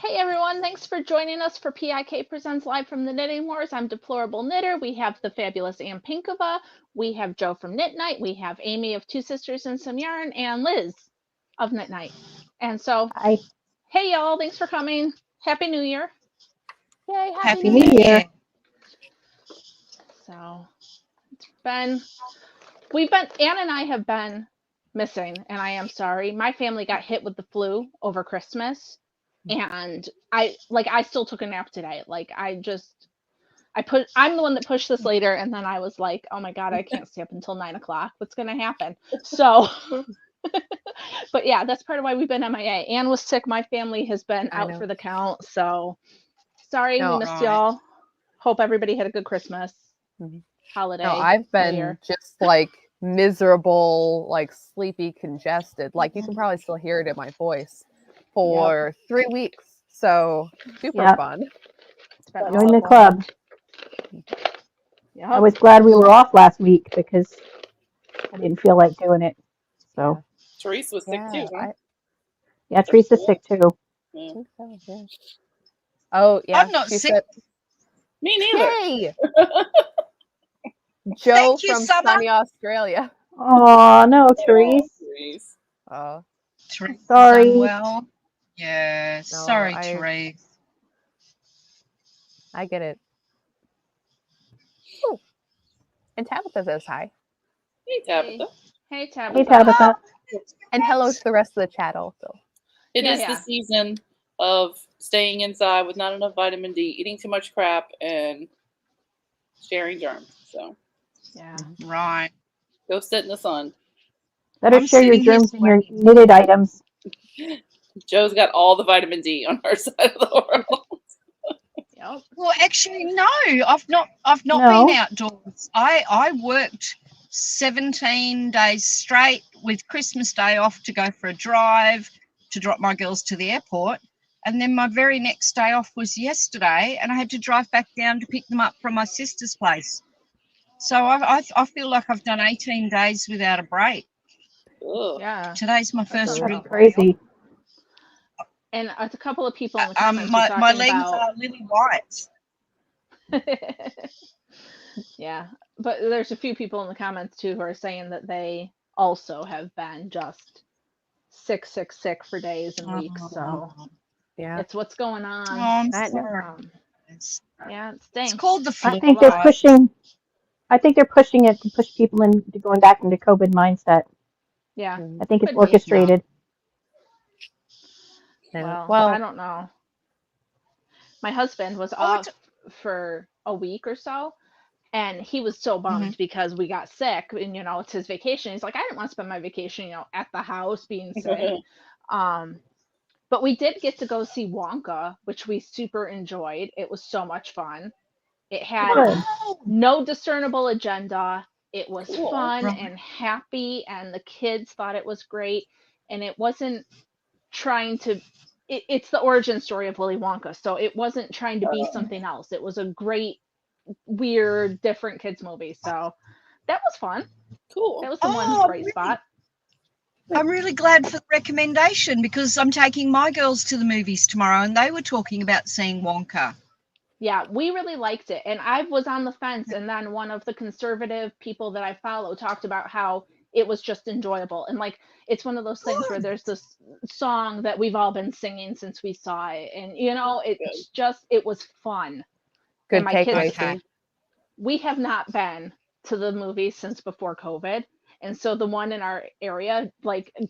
Hey everyone, thanks for joining us for PIK Presents Live from the Knitting Wars. I'm Deplorable Knitter. We have the fabulous Ann Pinkova. We have Joe from Knit Night. We have Amy of Two Sisters and Some Yarn, and Liz of Knit Night. And so, Hi. Hey y'all, thanks for coming. Happy New Year. Yay, Happy New Year. So, Ann and I have been missing, and I am sorry. My family got hit with the flu over Christmas. And I still took a nap today. I'm the one that pushed this later, and then I was like, oh my God, I can't stay up until 9 o'clock. What's going to happen? So, but yeah, that's part of why we've been MIA. Anne was sick. My family has been out for the count. So sorry, we missed y'all. Hope everybody had a good Christmas holiday. No, I've been just like miserable, like sleepy, congested. Like you can probably still hear it in my voice for 3 weeks. So super fun. Join the club. I was glad we were off last week because I didn't feel like doing it. So Therese was sick too, huh? Yeah, Teresa's sick too. Yeah. Oh yeah, I'm not sick. Me neither. Yay! Joe you, from Summer. sunny Australia. Oh no, Therese. Therese. Oh, Therese is Sorry. unwell. Yeah, No, sorry, Therese. I get it. Oh, and Tabitha says hi. Hey, Tabitha. Hey, Tabitha. Hey, Tabitha. And hello to the rest of the chat also. It is the season of staying inside with not enough vitamin D, eating too much crap, and sharing germs. So, Right. go sit in the sun. Better share your germs and your knitted items. Joe's got all the vitamin D on her side of the world. Well, actually, no. I've not been outdoors. I worked 17 days straight with Christmas Day off to go for a drive to drop my girls to the airport. And then my very next day off was yesterday, and I had to drive back down to pick them up from my sister's place. So I feel like I've done 18 days without a break. Ugh. Yeah. Today's my first real crazy. And a couple of people in the comments were talking my legs about... are lily white. Yeah, but there's a few people in the comments too who are saying that they also have been just sick for days and weeks. So yeah, it's what's going on. Oh, I'm sorry. Yeah, it stinks. It's called the flu. I think they're pushing it to push people into going back into COVID mindset. Yeah, I think it's orchestrated. Well, I don't know. My husband was off for a week or so, and he was so bummed because we got sick, and it's his vacation. He's like, I didn't want to spend my vacation, at the house being sick. But we did get to go see Wonka, which we super enjoyed. It was so much fun. It had no discernible agenda. It was fun and happy, and the kids thought it was great, and it wasn't trying to... It's the origin story of Willy Wonka, so it wasn't trying to be something else. It was a great, weird, different kids movie. So that was fun. Cool. That was the one bright spot. I'm really glad for the recommendation because I'm taking my girls to the movies tomorrow, and they were talking about seeing Wonka. Yeah, we really liked it, and I was on the fence, and then one of the conservative people that I follow talked about how it was just enjoyable, and it's one of those things where there's this song that we've all been singing since we saw it, and it's just, it was fun. Good and my kids, takeaway. We have not been to the movies since before COVID, and so the one in our area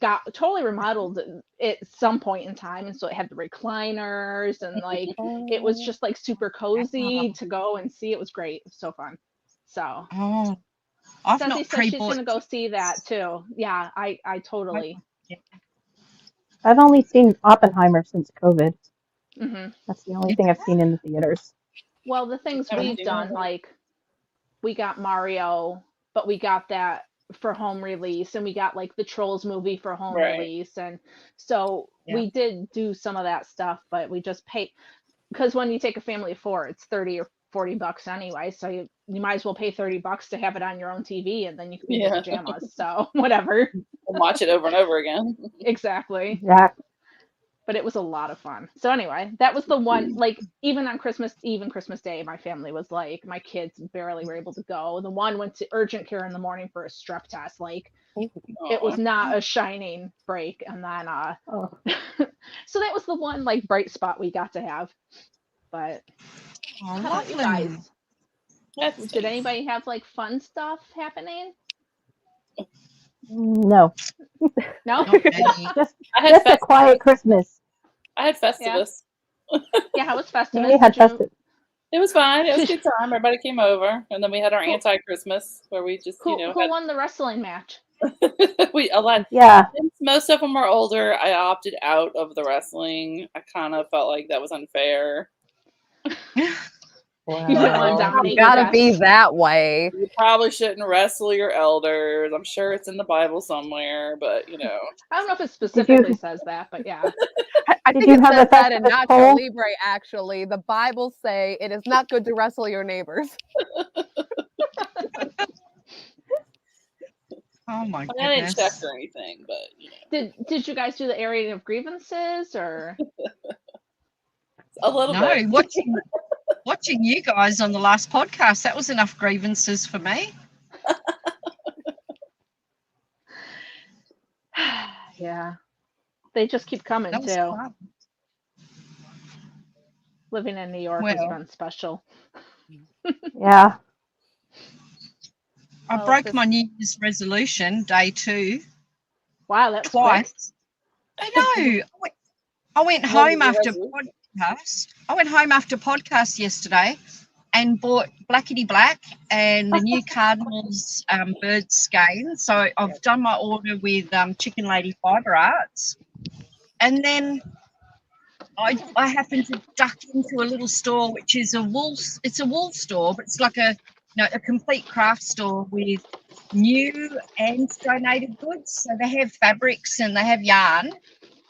got totally remodeled at some point in time, and so it had the recliners and it was just super cozy to go and see. It was great. It was so fun. So Ceci said she's gonna go see that too. Yeah, I totally. I've only seen Oppenheimer since COVID. Mm-hmm. That's the only thing I've seen in the theaters. Well, the things we've done, we got Mario, but we got that for home release, and we got the Trolls movie for home release, and so we did do some of that stuff, but we just paid, because when you take a family of 4, it's $30 or $40 anyway, so you might as well pay $30 to have it on your own TV, and then you can be in your pajamas. So whatever. And watch it over and over again. Exactly. Yeah. But it was a lot of fun. So anyway, that was the one, like, even on Christmas Eve and Christmas Day, my family was like, my kids barely were able to go. The one went to urgent care in the morning for a strep test. Like, it was not a shining break. And then, so that was the one, like, bright spot we got to have. But how about you guys? Did anybody have, like, fun stuff happening? No. No? just a quiet Christmas. I had Festivus. Yeah, how was Festivus? We had Festivus. It was fine. It was a good time. Everybody came over, and then we had our anti-Christmas where we just, who won the wrestling match? Yeah. Since most of them were older, I opted out of the wrestling. I kind of felt like that was unfair. Wow. You didn't want to dominate. You gotta be that way. You probably shouldn't wrestle your elders. I'm sure it's in the Bible somewhere, but you know. I don't know if it specifically says that, but yeah. I think it says that in Nacho Libre, actually. The Bible say it is not good to wrestle your neighbors. Oh my goodness. I didn't check or anything, but you know. Did you guys do the airing of grievances or? A little bit. No, watching you guys on the last podcast, that was enough grievances for me. Yeah. They just keep coming too. Fun. Living in New York has been special. Yeah. I broke my New Year's resolution, day 2. Wow, that's twice. Quick. I know. I went home after podcast. I went home after podcast yesterday and bought Blackety Black and the new Cardinals bird skein. So I've done my order with Chicken Lady Fibre Arts. And then I happened to duck into a little store, which is a wool store, but it's like a complete craft store with new and donated goods. So they have fabrics and they have yarn.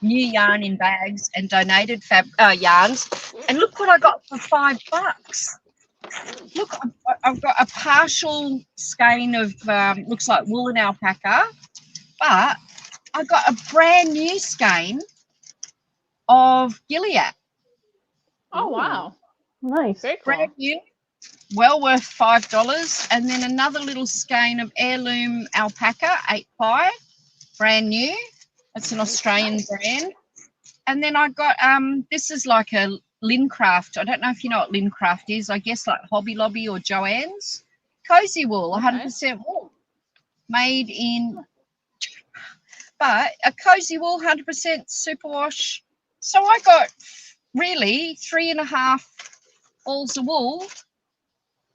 New yarn in bags and donated yarns. And look what I got for $5. Look, I've got a partial skein of, looks like wool and alpaca, but I got a brand new skein of Gilead. Oh, wow. Nice. Very cool. Brand new, well worth $5. And then another little skein of heirloom alpaca, 8-ply, brand new. It's an Australian brand. And then I got, this is like a Lincraft. I don't know if you know what Lincraft is. I guess like Hobby Lobby or Joann's. Cozy wool, 100% wool. Made in, but a cozy wool, 100% superwash. So I got really 3.5 balls of wool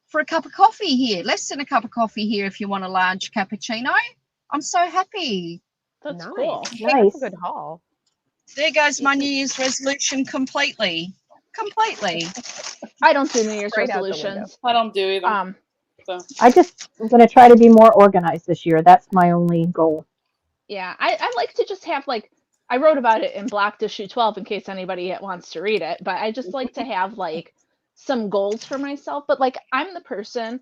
for a cup of coffee here. Less than a cup of coffee here if you want a large cappuccino. I'm so happy. That's cool. Nice. That's a good haul. There goes my New Year's resolution completely. I don't do New Year's resolutions. I don't do either. I just am going to try to be more organized this year. That's my only goal. Yeah, I like to just have, like, I wrote about it in Black Issue 12 in case anybody wants to read it, but I just like to have, like, some goals for myself. But, like, I'm the person,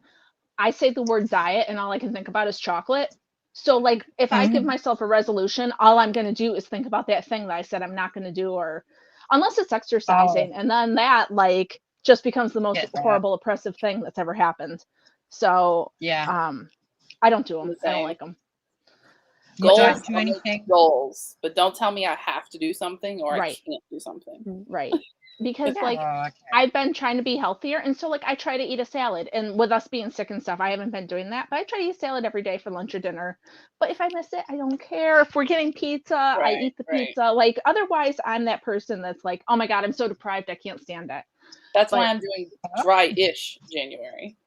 I say the word diet and all I can think about is chocolate. So, like, if I give myself a resolution, all I'm going to do is think about that thing that I said I'm not going to do, or unless it's exercising. And then that, like, just becomes the most horrible, oppressive thing that's ever happened. So, I don't do them. I don't like them. Goals, do anything. Goals, but don't tell me I have to do something or I can't do something. Right. Because I've been trying to be healthier, and so like I try to eat a salad, and with us being sick and stuff, I haven't been doing that, but I try to eat salad every day for lunch or dinner. But if I miss it, I don't care. If we're getting pizza, I eat the pizza. Like, otherwise I'm that person that's like, oh my God, I'm so deprived, I can't stand it. That's why I'm doing dry-ish January.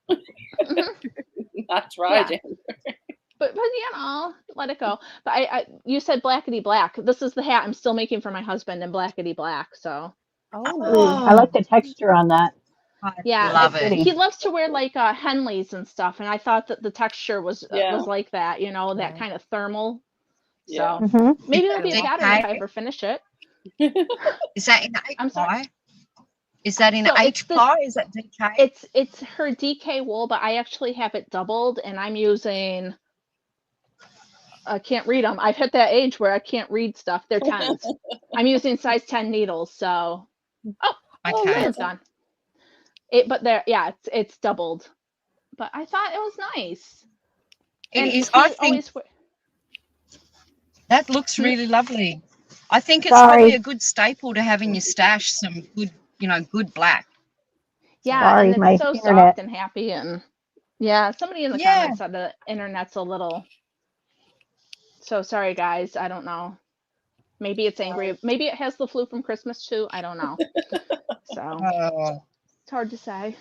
Not dry January. But you know, let it go. But you said Blackety Black. This is the hat I'm still making for my husband in Blackety Black. So. I like the texture on that. Yeah, love it. He loves to wear like Henleys and stuff, and I thought that the texture was like that. You know, that kind of thermal. Yeah. So maybe it'll be a pattern if I ever finish it. Is that in 8-ply? I'm sorry. Is that in 8-ply? Is that DK? It's her DK wool, but I actually have it doubled, and I'm using I can't read them. I've hit that age where I can't read stuff. They're 10s. I'm using size 10 needles, so. Oh, Okay. it's done. But there, yeah, it's doubled. But I thought it was nice. It And is. I think that looks really lovely. I think it's probably a good staple to have in your stash. Some good, good black. Yeah, and it's so soft and happy, and yeah, somebody in the comments said the internet's a little. So sorry, guys. I don't know. Maybe it's angry. Maybe it has the flu from Christmas too. I don't know. So it's hard to say.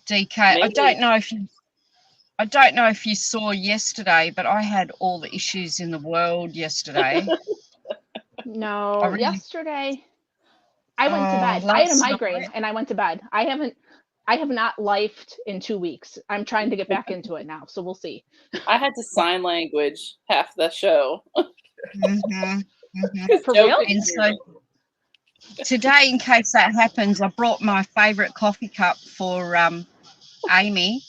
DK, I don't know if you saw yesterday, but I had all the issues in the world yesterday. No, yesterday I went to bed. I had a migraine and I went to bed. I have not lifed in 2 weeks. I'm trying to get back into it now, so we'll see. I had to sign language half the show. For real? And so today, in case that happens, I brought my favourite coffee cup for Amy.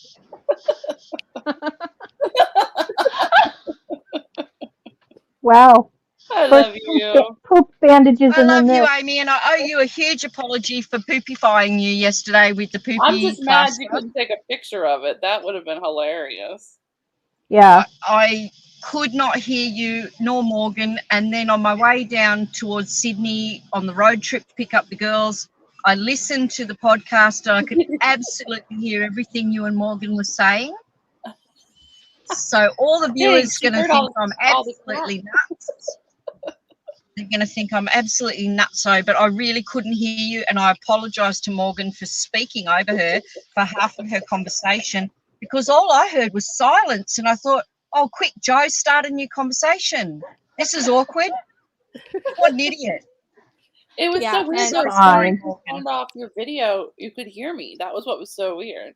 Wow. I love you. Poop bandages. I love you, Amy, and I owe you a huge apology for poopifying you yesterday with the poopy. I'm just mad you couldn't take a picture of it. That would have been hilarious. Yeah. I could not hear you nor Morgan, and then on my way down towards Sydney on the road trip to pick up the girls, I listened to the podcast and I could absolutely hear everything you and Morgan were saying. So all the viewers are going to think I'm absolutely nuts. They're going to think I'm absolutely nutso, but I really couldn't hear you, and I apologise to Morgan for speaking over her for half of her conversation, because all I heard was silence, and I thought, oh, quick, Joe, start a new conversation. This is awkward. What an idiot. It was so weird. When you turned off your video, you could hear me. That was what was so weird.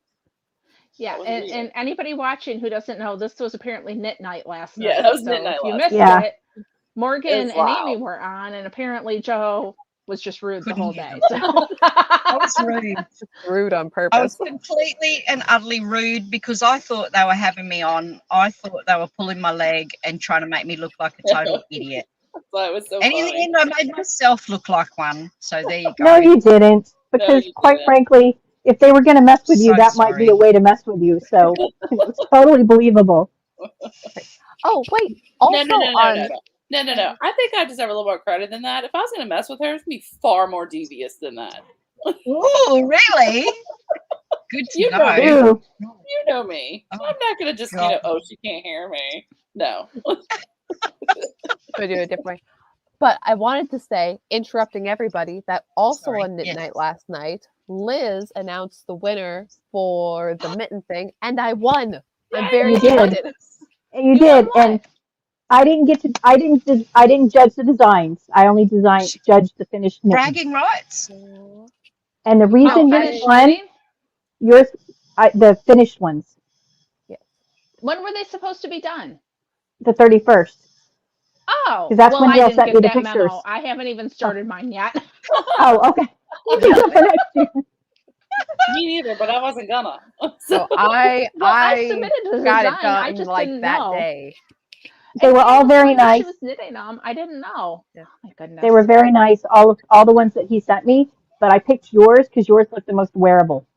Yeah, and anybody watching who doesn't know, this was apparently knit night last night. Yeah, that was knit night if you last missed it, Morgan and Amy were on, and apparently Joe was just rude the whole day. So. I was rude. Rude on purpose. I was completely and utterly rude because I thought they were having me on. I thought they were pulling my leg and trying to make me look like a total idiot. That was so and in the end, I made myself look like one. So there you go. No, you didn't. Because quite frankly, if they were going to mess with you, that might be a way to mess with you. So it was totally believable. Oh, wait. Also No. I think I deserve a little more credit than that. If I was going to mess with her, it's going to be far more devious than that. Oh, really? Good to know. You know me. I'm not going to just, she can't hear me. No. We do it a different way. But I wanted to say, interrupting everybody, that also on Knit Night last night, Liz announced the winner for the mitten thing, and I won. I'm very excited. And you did, and I didn't judge the designs. I only judged the finished knitting. Bragging rights. And the reason you won, the finished ones. Yeah. When were they supposed to be done? The 31st. Oh, because that's when Dale sent me the pictures. Memo. I haven't even started mine yet. Oh, okay. Me neither, but I wasn't gonna. So I submitted the got design. it done I just like didn't that know. day. They were all very nice. She was knitting them. I didn't know. Yeah. Oh my goodness. They were very nice. All the ones that he sent me, but I picked yours because yours looked the most wearable.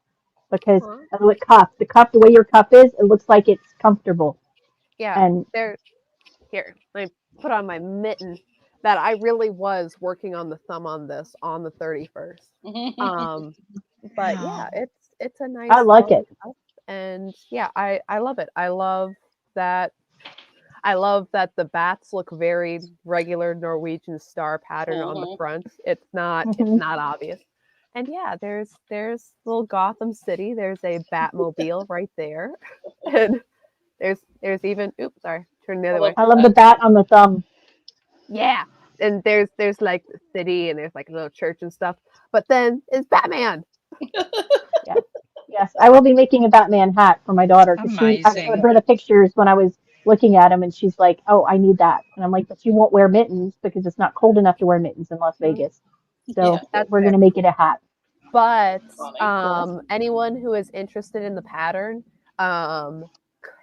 Because of the cuff, the way your cuff is, it looks like it's comfortable. Yeah. And here, let me put on my mitten. That I really was working on the thumb on this on the 31st. But yeah, it's a nice. I like it. And yeah, I love it. I love that. I love that the bats look very regular Norwegian star pattern on the front. It's not obvious. And yeah, there's little Gotham City. There's a Batmobile right there. And there's even turn the other way. I love the bat on the thumb. Yeah. And there's like the city and there's like a little church and stuff. But then it's Batman. Yes. I will be making a Batman hat for my daughter. I showed her the pictures when I was looking at them and she's like, oh, I need that. And I'm like, but you won't wear mittens because it's not cold enough to wear mittens in Las Vegas. So we're going to make it a hat. But anyone who is interested in the pattern,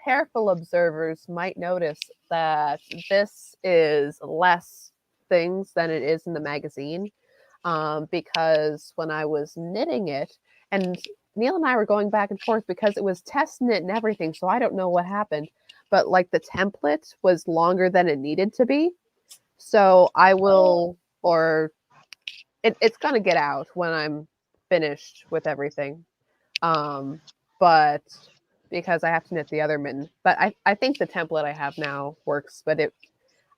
careful observers might notice that this is less things than it is in the magazine, because when I was knitting it, and Neil and I were going back and forth because it was test knit and everything, so I don't know what happened, but like the template was longer than it needed to be. So I will, or it's gonna get out when I'm finished with everything. But because I have to knit the other mitten. But I think the template I have now works, but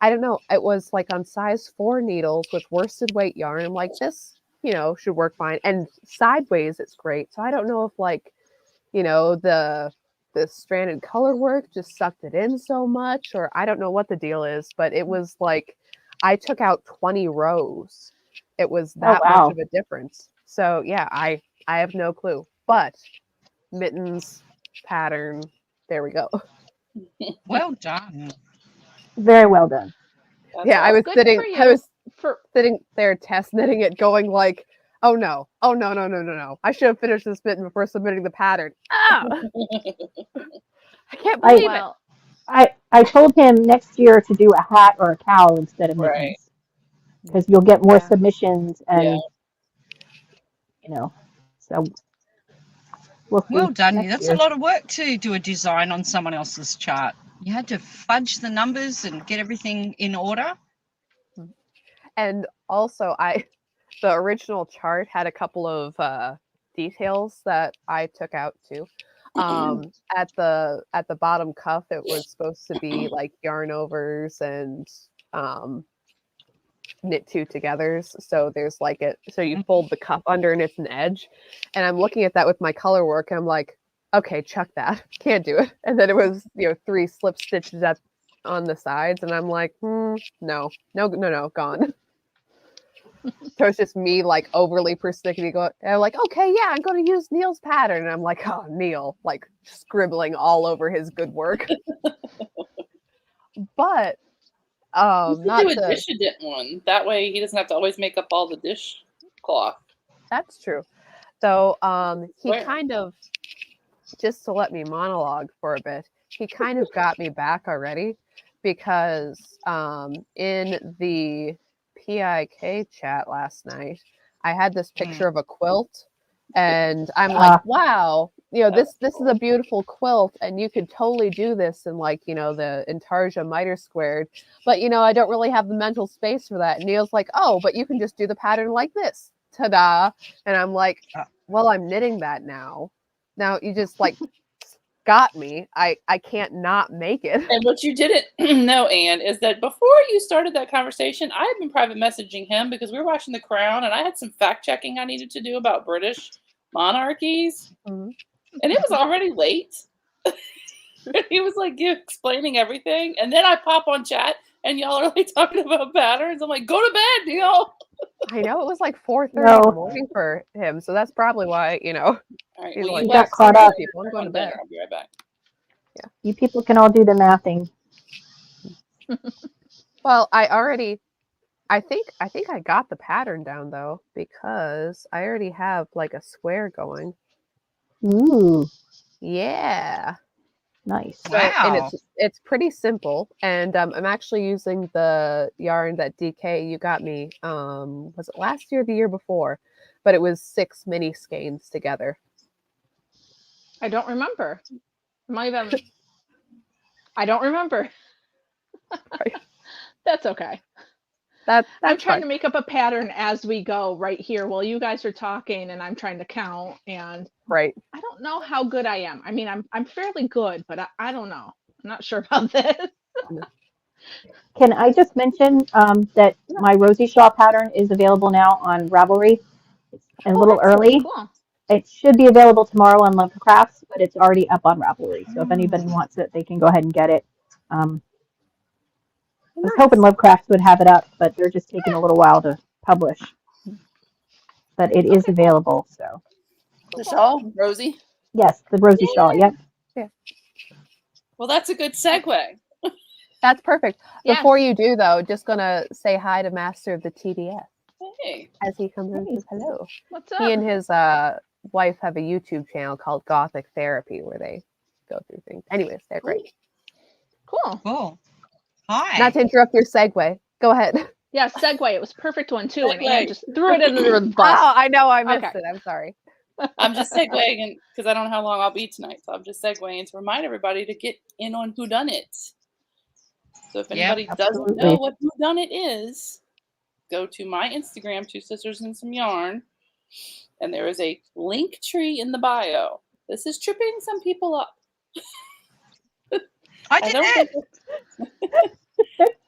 I don't know, it was like on size 4 needles with worsted weight yarn. I'm like, this, should work fine. And sideways it's great. So I don't know if like, the stranded color work just sucked it in so much, or I don't know what the deal is, but it was like I took out 20 rows. It was that much of a difference. So yeah, I have no clue. But mittens, pattern, there we go. Well done. Very well done. Yeah, I was sitting there test knitting it, going like, oh no, no. I should have finished this mitten before submitting the pattern. Ah! I can't believe it. I told him next year to do a hat or a cowl instead of mittens, because you'll get more submissions, and so we'll see. Well done. That's a lot of work to do a design on someone else's chart. You had to fudge the numbers and get everything in order. And also, the original chart had a couple of details that I took out too. At the bottom cuff, it was supposed to be like yarn overs and knit 2 togethers. So there's like so you fold the cuff under and it's an edge. And I'm looking at that with my color work, and I'm like, okay, chuck that. Can't do it. And then it was 3 slip stitches on the sides, and I'm like, no, gone. So it's just me like overly persnickety going, and I'm like, okay, yeah, I'm going to use Neil's pattern. And I'm like, oh, Neil, like scribbling all over his good work. But not do a dish-a-dent one. That way he doesn't have to always make up all the dishcloth. That's true. So he kind of, just to let me monologue for a bit, he kind of got me back already, because in the PIK chat last night, I had this picture of a quilt, and I'm like, wow, this is a beautiful quilt, and you could totally do this in like, the Intarsia miter squared, but I don't really have the mental space for that. And Neil's like, oh, but you can just do the pattern like this. Ta-da. And I'm like, well, I'm knitting that now. Now you just like got me. I can't not make it. And what you didn't know, Anne, is that before you started that conversation, I had been private messaging him because we were watching The Crown, and I had some fact checking I needed to do about British monarchies, and it was already late. He was like explaining everything, and then I pop on chat, and y'all are like talking about patterns. I'm like, go to bed, Neil. I know, it was like 4:30 in the morning for him, so that's probably why, All right, he's like, got caught up. I'm going to bed. I'll be right back. Yeah, you people can all do the mathing. Well, I think I got the pattern down though, because I already have like a square going. Ooh. Yeah. Nice. So, and it's pretty simple, and I'm actually using the yarn that DK you got me. Was it last year or the year before? But it was 6 mini skeins together. I don't remember. I don't remember. That's okay. I'm trying to make up a pattern as we go right here while you guys are talking, and I'm trying to count, and I don't know how good I am. I mean, I'm fairly good, but I don't know. I'm not sure about this. Can I just mention that my Rosie Shaw pattern is available now on Ravelry? It's a little early. Cool. It should be available tomorrow on Lovecrafts, but it's already up on Ravelry. So if anybody wants it, they can go ahead and get it. I was hoping Lovecrafts would have it up, but they're just taking a little while to publish. But it is available, so. The shawl, Rosie? Yes, the Rosie Shaw, yep. Yeah. Well, that's a good segue. That's perfect. Yes. Before you do, though, just going to say hi to Master of the TDS. Hey. As he comes in and says hello. What's up? He and his wife have a YouTube channel called Gothic Therapy, where they go through things. Anyways, they're great. Cool. Hi. Not to interrupt your segue. Go ahead. Yeah, segue. It was a perfect one too, and Anne just threw it into the bus. Oh, I know. I missed it. I'm sorry. I'm just segueing because I don't know how long I'll be tonight, so I'm just segueing to remind everybody to get in on whodunit. So if anybody doesn't know what whodunit is, go to my Instagram, 2 Sisters and Some Yarn, and there is a link tree in the bio. This is tripping some people up. I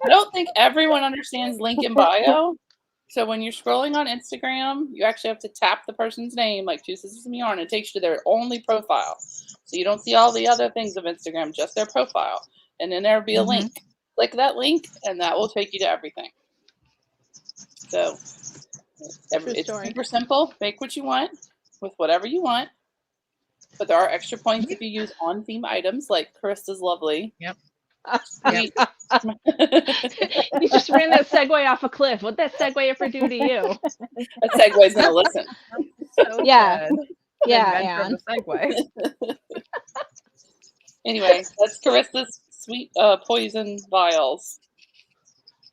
don't think everyone understands link in bio. So when you're scrolling on Instagram, you actually have to tap the person's name, like 2 Sisters and Yarn. It takes you to their only profile. So you don't see all the other things of Instagram, just their profile. And then there'll be a link. Click that link, and that will take you to everything. So it's super simple. Make what you want with whatever you want. But there are extra points if you use on-theme items, like Carista's lovely. Yep. You just ran that segue off a cliff. What'd that segue ever do to you? That segue's gonna listen. So Yeah. good. Yeah, Anne. Segue. Anyway, that's Carista's sweet poison vials.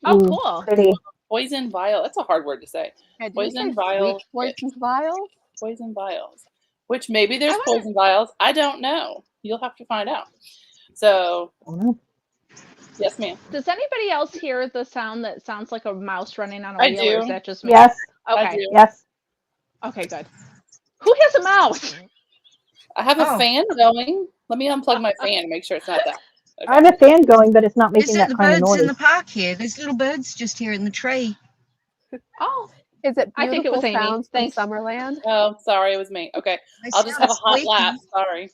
Oh, cool. Pretty. Poison vial. That's a hard word to say. Yeah, Poison vial. Poison vials? Poison vials. Which maybe there's poison vials. I don't know. You'll have to find out. So, yes, ma'am. Does anybody else hear the sound that sounds like a mouse running on a I wheel? do. Or is that just me? Yes. Okay. I do. Yes. Okay, good. Who has a mouse? I have a fan going. Let me unplug my fan and make sure it's not that. Okay. I have a fan going, but it's not making that kind of noise. There's the birds in the park here. There's little birds just here in the tree. Oh. Is it beautiful I think it was Amy. sounds from Summerland? Oh, sorry, it was me. Okay. I'll just have a hot laugh. Sorry.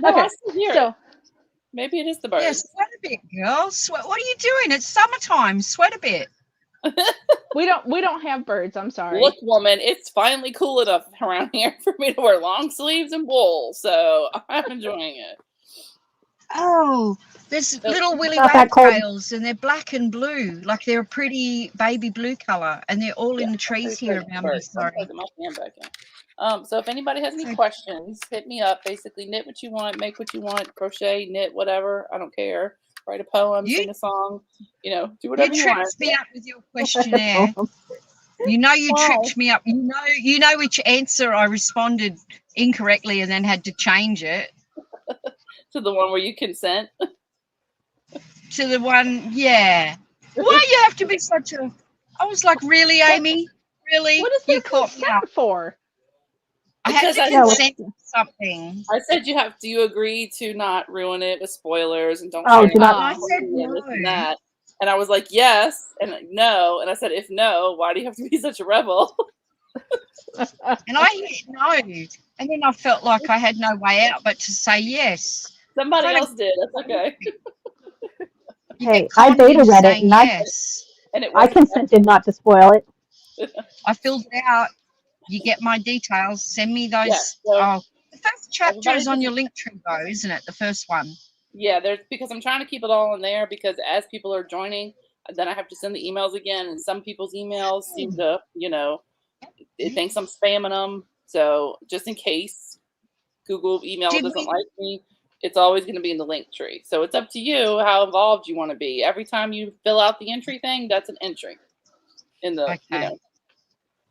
No, okay. I still hear it. Maybe it is the birds. Yeah, sweat a bit, girl. Sweat. What are you doing? It's summertime. Sweat a bit. We don't have birds. I'm sorry. Look, woman, it's finally cool enough around here for me to wear long sleeves and wool, so I'm enjoying it. Oh, there's little willy wagtails, and they're black and blue, like they're a pretty baby blue color, and they're all in the trees here around me. Sorry. So if anybody has any questions, hit me up. Basically, knit what you want, make what you want, crochet, knit, whatever. I don't care. Write a poem, sing a song, do whatever you want. You tripped me up with your questionnaire. You tripped me up. You know which answer I responded incorrectly and then had to change it. To the one where you consent? To the one, yeah. Why you have to be such a... I was like, really, Amy? Really? What is there consent for? I had to consent to something. I said do you agree to not ruin it with spoilers and don't share it? I said no. And that. And I was like, yes, and no. And I said, if no, why do you have to be such a rebel? And I hit no. And then I felt like I had no way out but to say yes. Somebody else did. That's okay. Hey, I beta read it and I consented not to spoil it. I filled it out. You get my details. Send me those. Yeah, the first chapter is on your link tree, though, isn't it? The first one. Yeah, because I'm trying to keep it all in there because as people are joining, then I have to send the emails again, and some people's emails seem to, it thinks I'm spamming them. So just in case Google email doesn't like me, it's always going to be in the link tree. So it's up to you how involved you want to be. Every time you fill out the entry thing, that's an entry in the,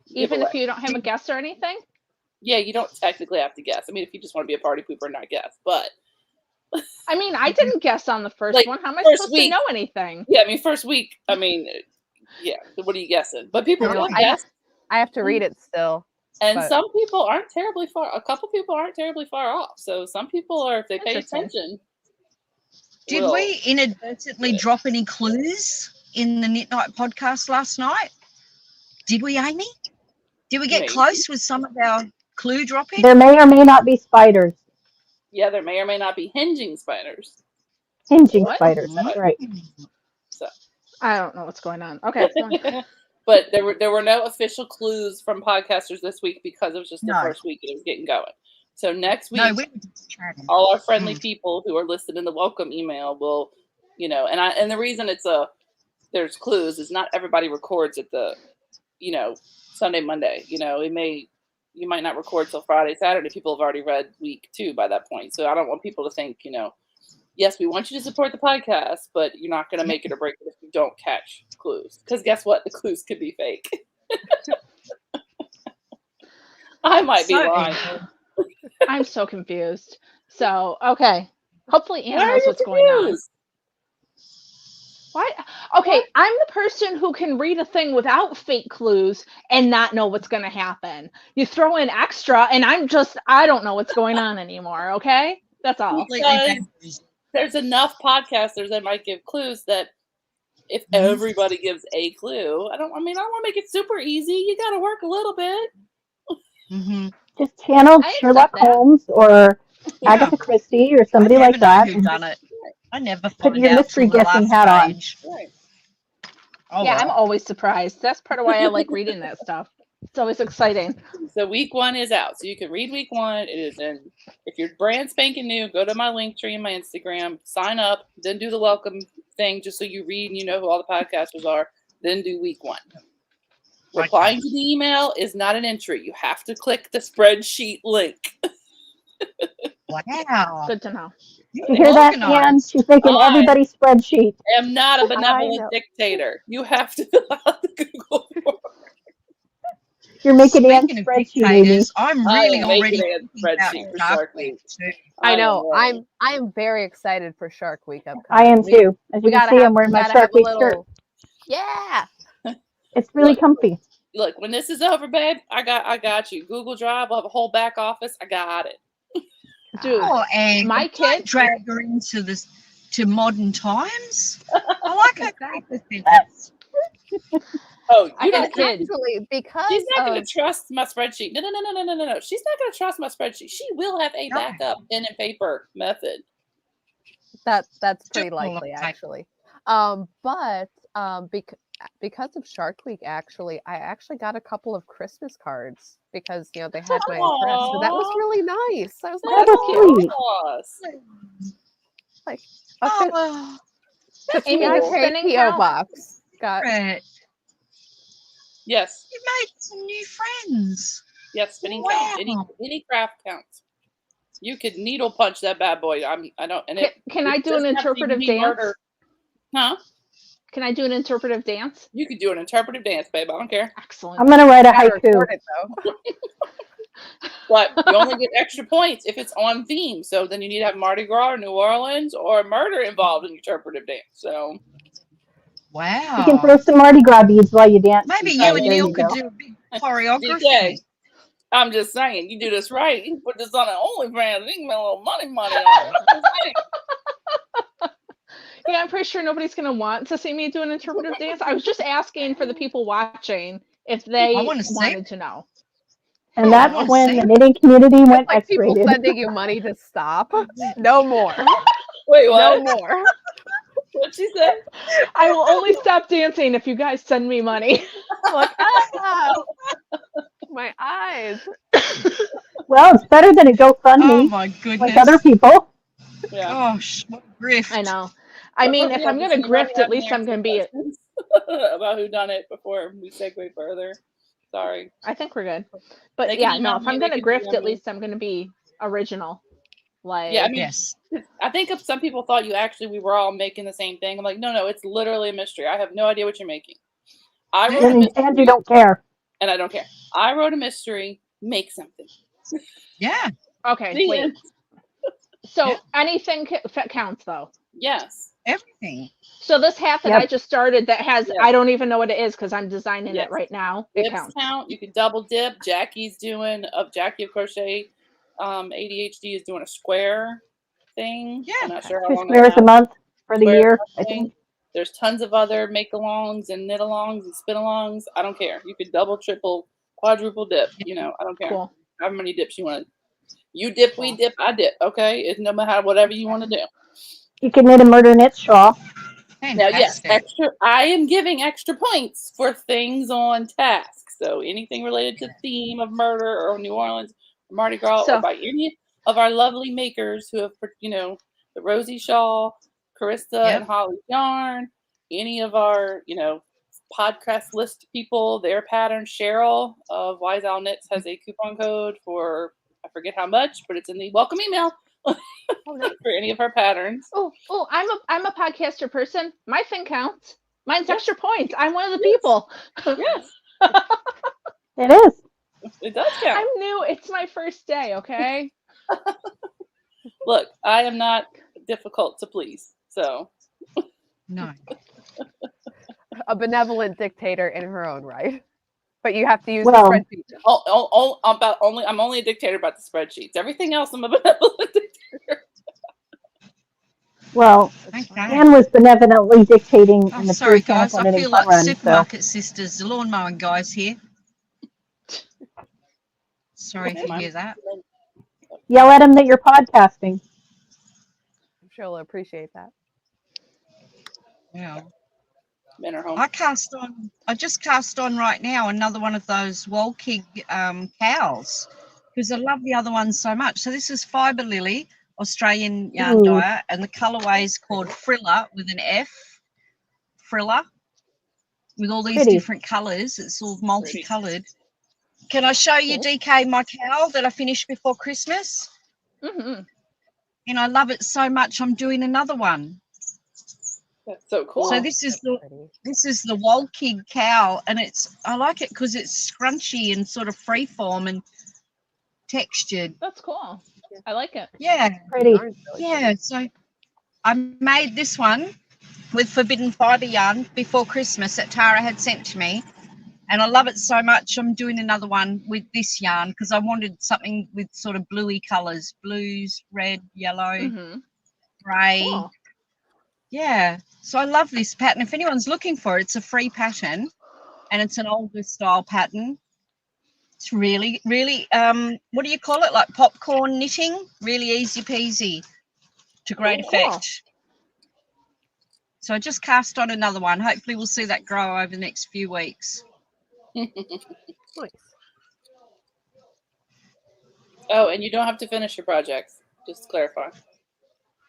Even if you don't have a guess or anything? Yeah, you don't technically have to guess. I mean, if you just want to be a party pooper, not guess, but... I mean, I didn't guess on the first one. How am I supposed to know anything? Yeah, I mean, first week, what are you guessing? But people will guess. I have to read it still. And some people aren't terribly far. A couple people aren't terribly far off. So some people are, if they pay attention. Did we inadvertently drop any clues in the Knit Night podcast last night? Did we, Amy? Did we get close with some of our clue dropping? There may or may not be spiders. Yeah, there may or may not be hinging spiders. Hinging spiders, that's right. So I don't know what's going on. Okay. But there were no official clues from podcasters this week because it was just the first week it was getting going. So next week, all our friendly people who are listed in the welcome email will, and the reason there's clues is not everybody records at the, Sunday, Monday. It may, you might not record till Friday, Saturday. People have already read week 2 by that point. So I don't want people to think, yes, we want you to support the podcast, but you're not going to make it or break it if you don't catch clues. Because guess what? The clues could be fake. I might be lying. I'm so confused. So, okay. Hopefully Anna knows what's going on. Why? Okay, I'm the person who can read a thing without fake clues and not know what's going to happen. You throw in extra, and I don't know what's going on ananymore, okay? That's all. Because there's enough podcasters that might give clues that if everybody gives a clue, I don't want to make it super easy. You got to work a little bit. Just channel Sherlock Holmes or Agatha Christie or somebody like that. Who done it. I never put your mystery guessing hat on. Right. Oh, yeah, well. I'm always surprised. That's part of why I like reading that stuff. It's always exciting. So week 1 is out. So you can read week 1. It is in. If you're brand spanking new, go to my link tree in my Instagram, sign up, then do the welcome thing just so you read and you know who all the podcasters are. Then do week 1. Replying to the email is not an entry. You have to click the spreadsheet link. Wow. Good to know. You hear that, Ann? She's making everybody's spreadsheet. I am not a benevolent dictator. You have to fill out the Google form. You're making Ann's spreadsheet, Amy. I'm really already spreadsheet for Shark Week too. I know. I am very excited for Shark Week upcoming. I am too. As you can see, I'm wearing my Shark Week shirt. Yeah. It's really comfy. Look, when this is over, babe, I got you. Google Drive, we'll have a whole back office. I got it. Dude, and my kid drag her into to modern times. I like her Oh, you got kids because she's not going to trust my spreadsheet. No. She's not going to trust my spreadsheet. She will have a backup pen and paper method. That's pretty likely, actually. But because of Shark Week, actually, I actually got a couple of Christmas cards because they had my address, so that was really nice. I was like, Amy, PO box got. Yes. You made some new friends. Yes, spinning counts. Any craft counts. You could needle punch that bad boy. I don't. And can I do an interpretive dance? Murder. Huh? Can I do an interpretive dance? You could do an interpretive dance, babe. I don't care. Excellent. I'm gonna write a haiku. But you only get extra points if it's on theme. So then you need to have Mardi Gras or New Orleans or murder involved in interpretive dance. So. Wow. You can throw some Mardi Gras beads while you dance. Maybe you and Neil could do a big choreography. DJ, I'm just saying, you do this right. You put this on an OnlyFans, you can make a little money on it. Yeah, I'm pretty sure nobody's going to want to see me do an interpretive dance. I was just asking for the people watching if they wanted to know. And that's when the knitting community went like X-rated. People sending you money to stop. No more. Wait, what? No more. What'd she say? I will only stop dancing if you guys send me money. Like, my eyes. Well, it's better than a GoFundMe. Oh my goodness. Like other people. Yeah. Gosh, what grift. I know. I mean, if I'm going to grift, at least I'm going to be about who done it before we segue further. Sorry. I think we're good. But yeah, no, if I'm going to grift, at least I'm going to be original. Like, yeah, I mean, I think if some people thought we were all making the same thing. I'm like, no, it's literally a mystery. I have no idea what you're making. I wrote a mystery. And you don't care. And I don't care. I wrote a mystery. Make something. Yeah. Okay, wait. So anything counts, though? Yes. Everything. So this hat that I just started that has, I don't even know what it is because I'm designing it right now. It counts. Count. You can double dip. Jackie's doing, Jackie of Crochet ADHD is doing a square thing. Yeah. I'm not sure how 2 long squares a month for the year, I think. There's tons of other make-alongs and knit-alongs and spin-alongs. I don't care. You could double, triple, quadruple dip. I don't care. Cool. How many dips you want. You dip, we dip, I dip. Okay? It's no matter whatever you want to do. You can knit a murder knit shawl. Now, yes, I am giving extra points for things on task. So anything related to the theme of murder or New Orleans, or Mardi Gras, or by any of our lovely makers who have, the Rosie Shaw, Carissa and Holly's Yarn, any of our, podcast list people their patterns. Cheryl of Wise Owl Knits has a coupon code for, I forget how much, but it's in the welcome email for any of our patterns. Oh, I'm a podcaster person. My thing counts. Mine's extra points. I'm one of the people. Yes. It is. It does count. I'm new. It's my first day, okay? Look, I am not difficult to please, so. No. A benevolent dictator in her own right. But you have to use the spreadsheet. I'm only a dictator about the spreadsheets. Everything else, I'm a benevolent dictator. Well, Anne was benevolently dictating in the sorry, guys. I feel like run, supermarket sisters, the lawn mowing guys here. Sorry if you hear that. Yell at him that you're podcasting. I'm sure he'll appreciate that. Yeah. Men are home. I just cast on right now another one of those Wolkig cows because I love the other one so much. So this is Fibre Lily, Australian yarn dyer, and the colorway is called Frilla with an F. Frilla, with all these different colors. It's all multicolored. Can I show you, DK, my cow that I finished before Christmas? Mm-hmm. And I love it so much. I'm doing another one. That's so cool. So this is the Wolkig cow, and I like it because it's scrunchy and sort of freeform and textured. That's cool. I like it. Yeah, pretty. Yeah, so I made this one with Forbidden Fibre yarn before Christmas that Tara had sent to me, and I love it so much. I'm doing another one with this yarn because I wanted something with sort of bluey colours, blues, red, yellow, grey. Cool. Yeah, so I love this pattern. If anyone's looking for it, it's a free pattern, and it's an older style pattern. It's really, really, what do you call it? Like popcorn knitting? Really easy peasy to great effect. So I just cast on another one. Hopefully we'll see that grow over the next few weeks. Nice. Oh, and you don't have to finish your projects, just to clarify.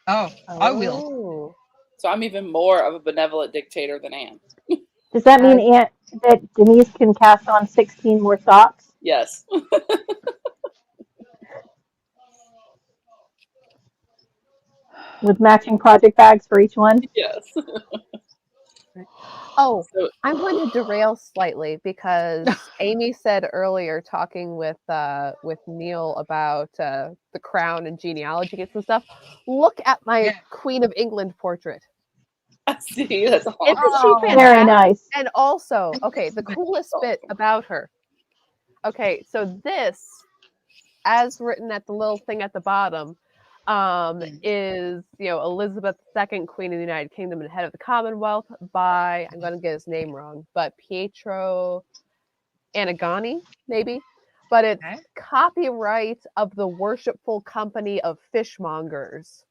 Oh, I will. So I'm even more of a benevolent dictator than Anne. Does that mean, Aunt, that Denise can cast on 16 more socks? Yes. With matching project bags for each one? Yes. Oh, I'm going to derail slightly because Amy said earlier, talking with Neil about the crown and genealogy kits and stuff. Look at my Queen of England portrait. I see. That's awesome. It's very nice. And also, okay, the coolest bit about her. Okay, so this, as written at the little thing at the bottom, is, Elizabeth II, Queen of the United Kingdom and head of the Commonwealth by, I'm going to get his name wrong, but Pietro Anagani, maybe. But it's copyright of the Worshipful Company of Fishmongers.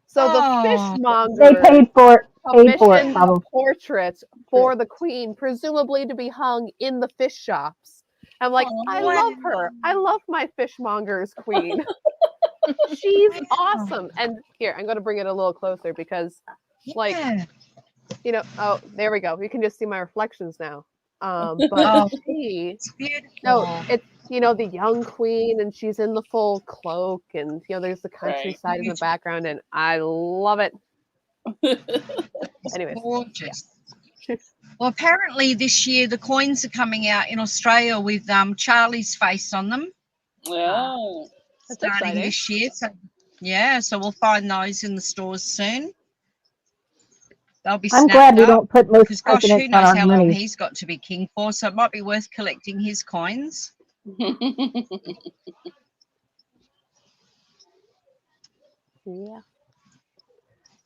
So the fishmongers they paid for it, commissioned a portrait for the Queen, presumably to be hung in the fish shops. I'm like, I love her. I love my fishmongers queen. She's awesome. And here, I'm going to bring it a little closer because, oh, there we go. You can just see my reflections now. But it's beautiful. No, it's, the young queen, and she's in the full cloak, and, there's the countryside in the background, and I love it. Anyways. Gorgeous. Yeah. Well, apparently this year the coins are coming out in Australia with Charlie's face on them. Oh. Starting this year. So we'll find those in the stores soon. They'll be I'm glad we don't put most presidents who knows on our how money. long he's got to be king for, so it might be worth collecting his coins. Yeah.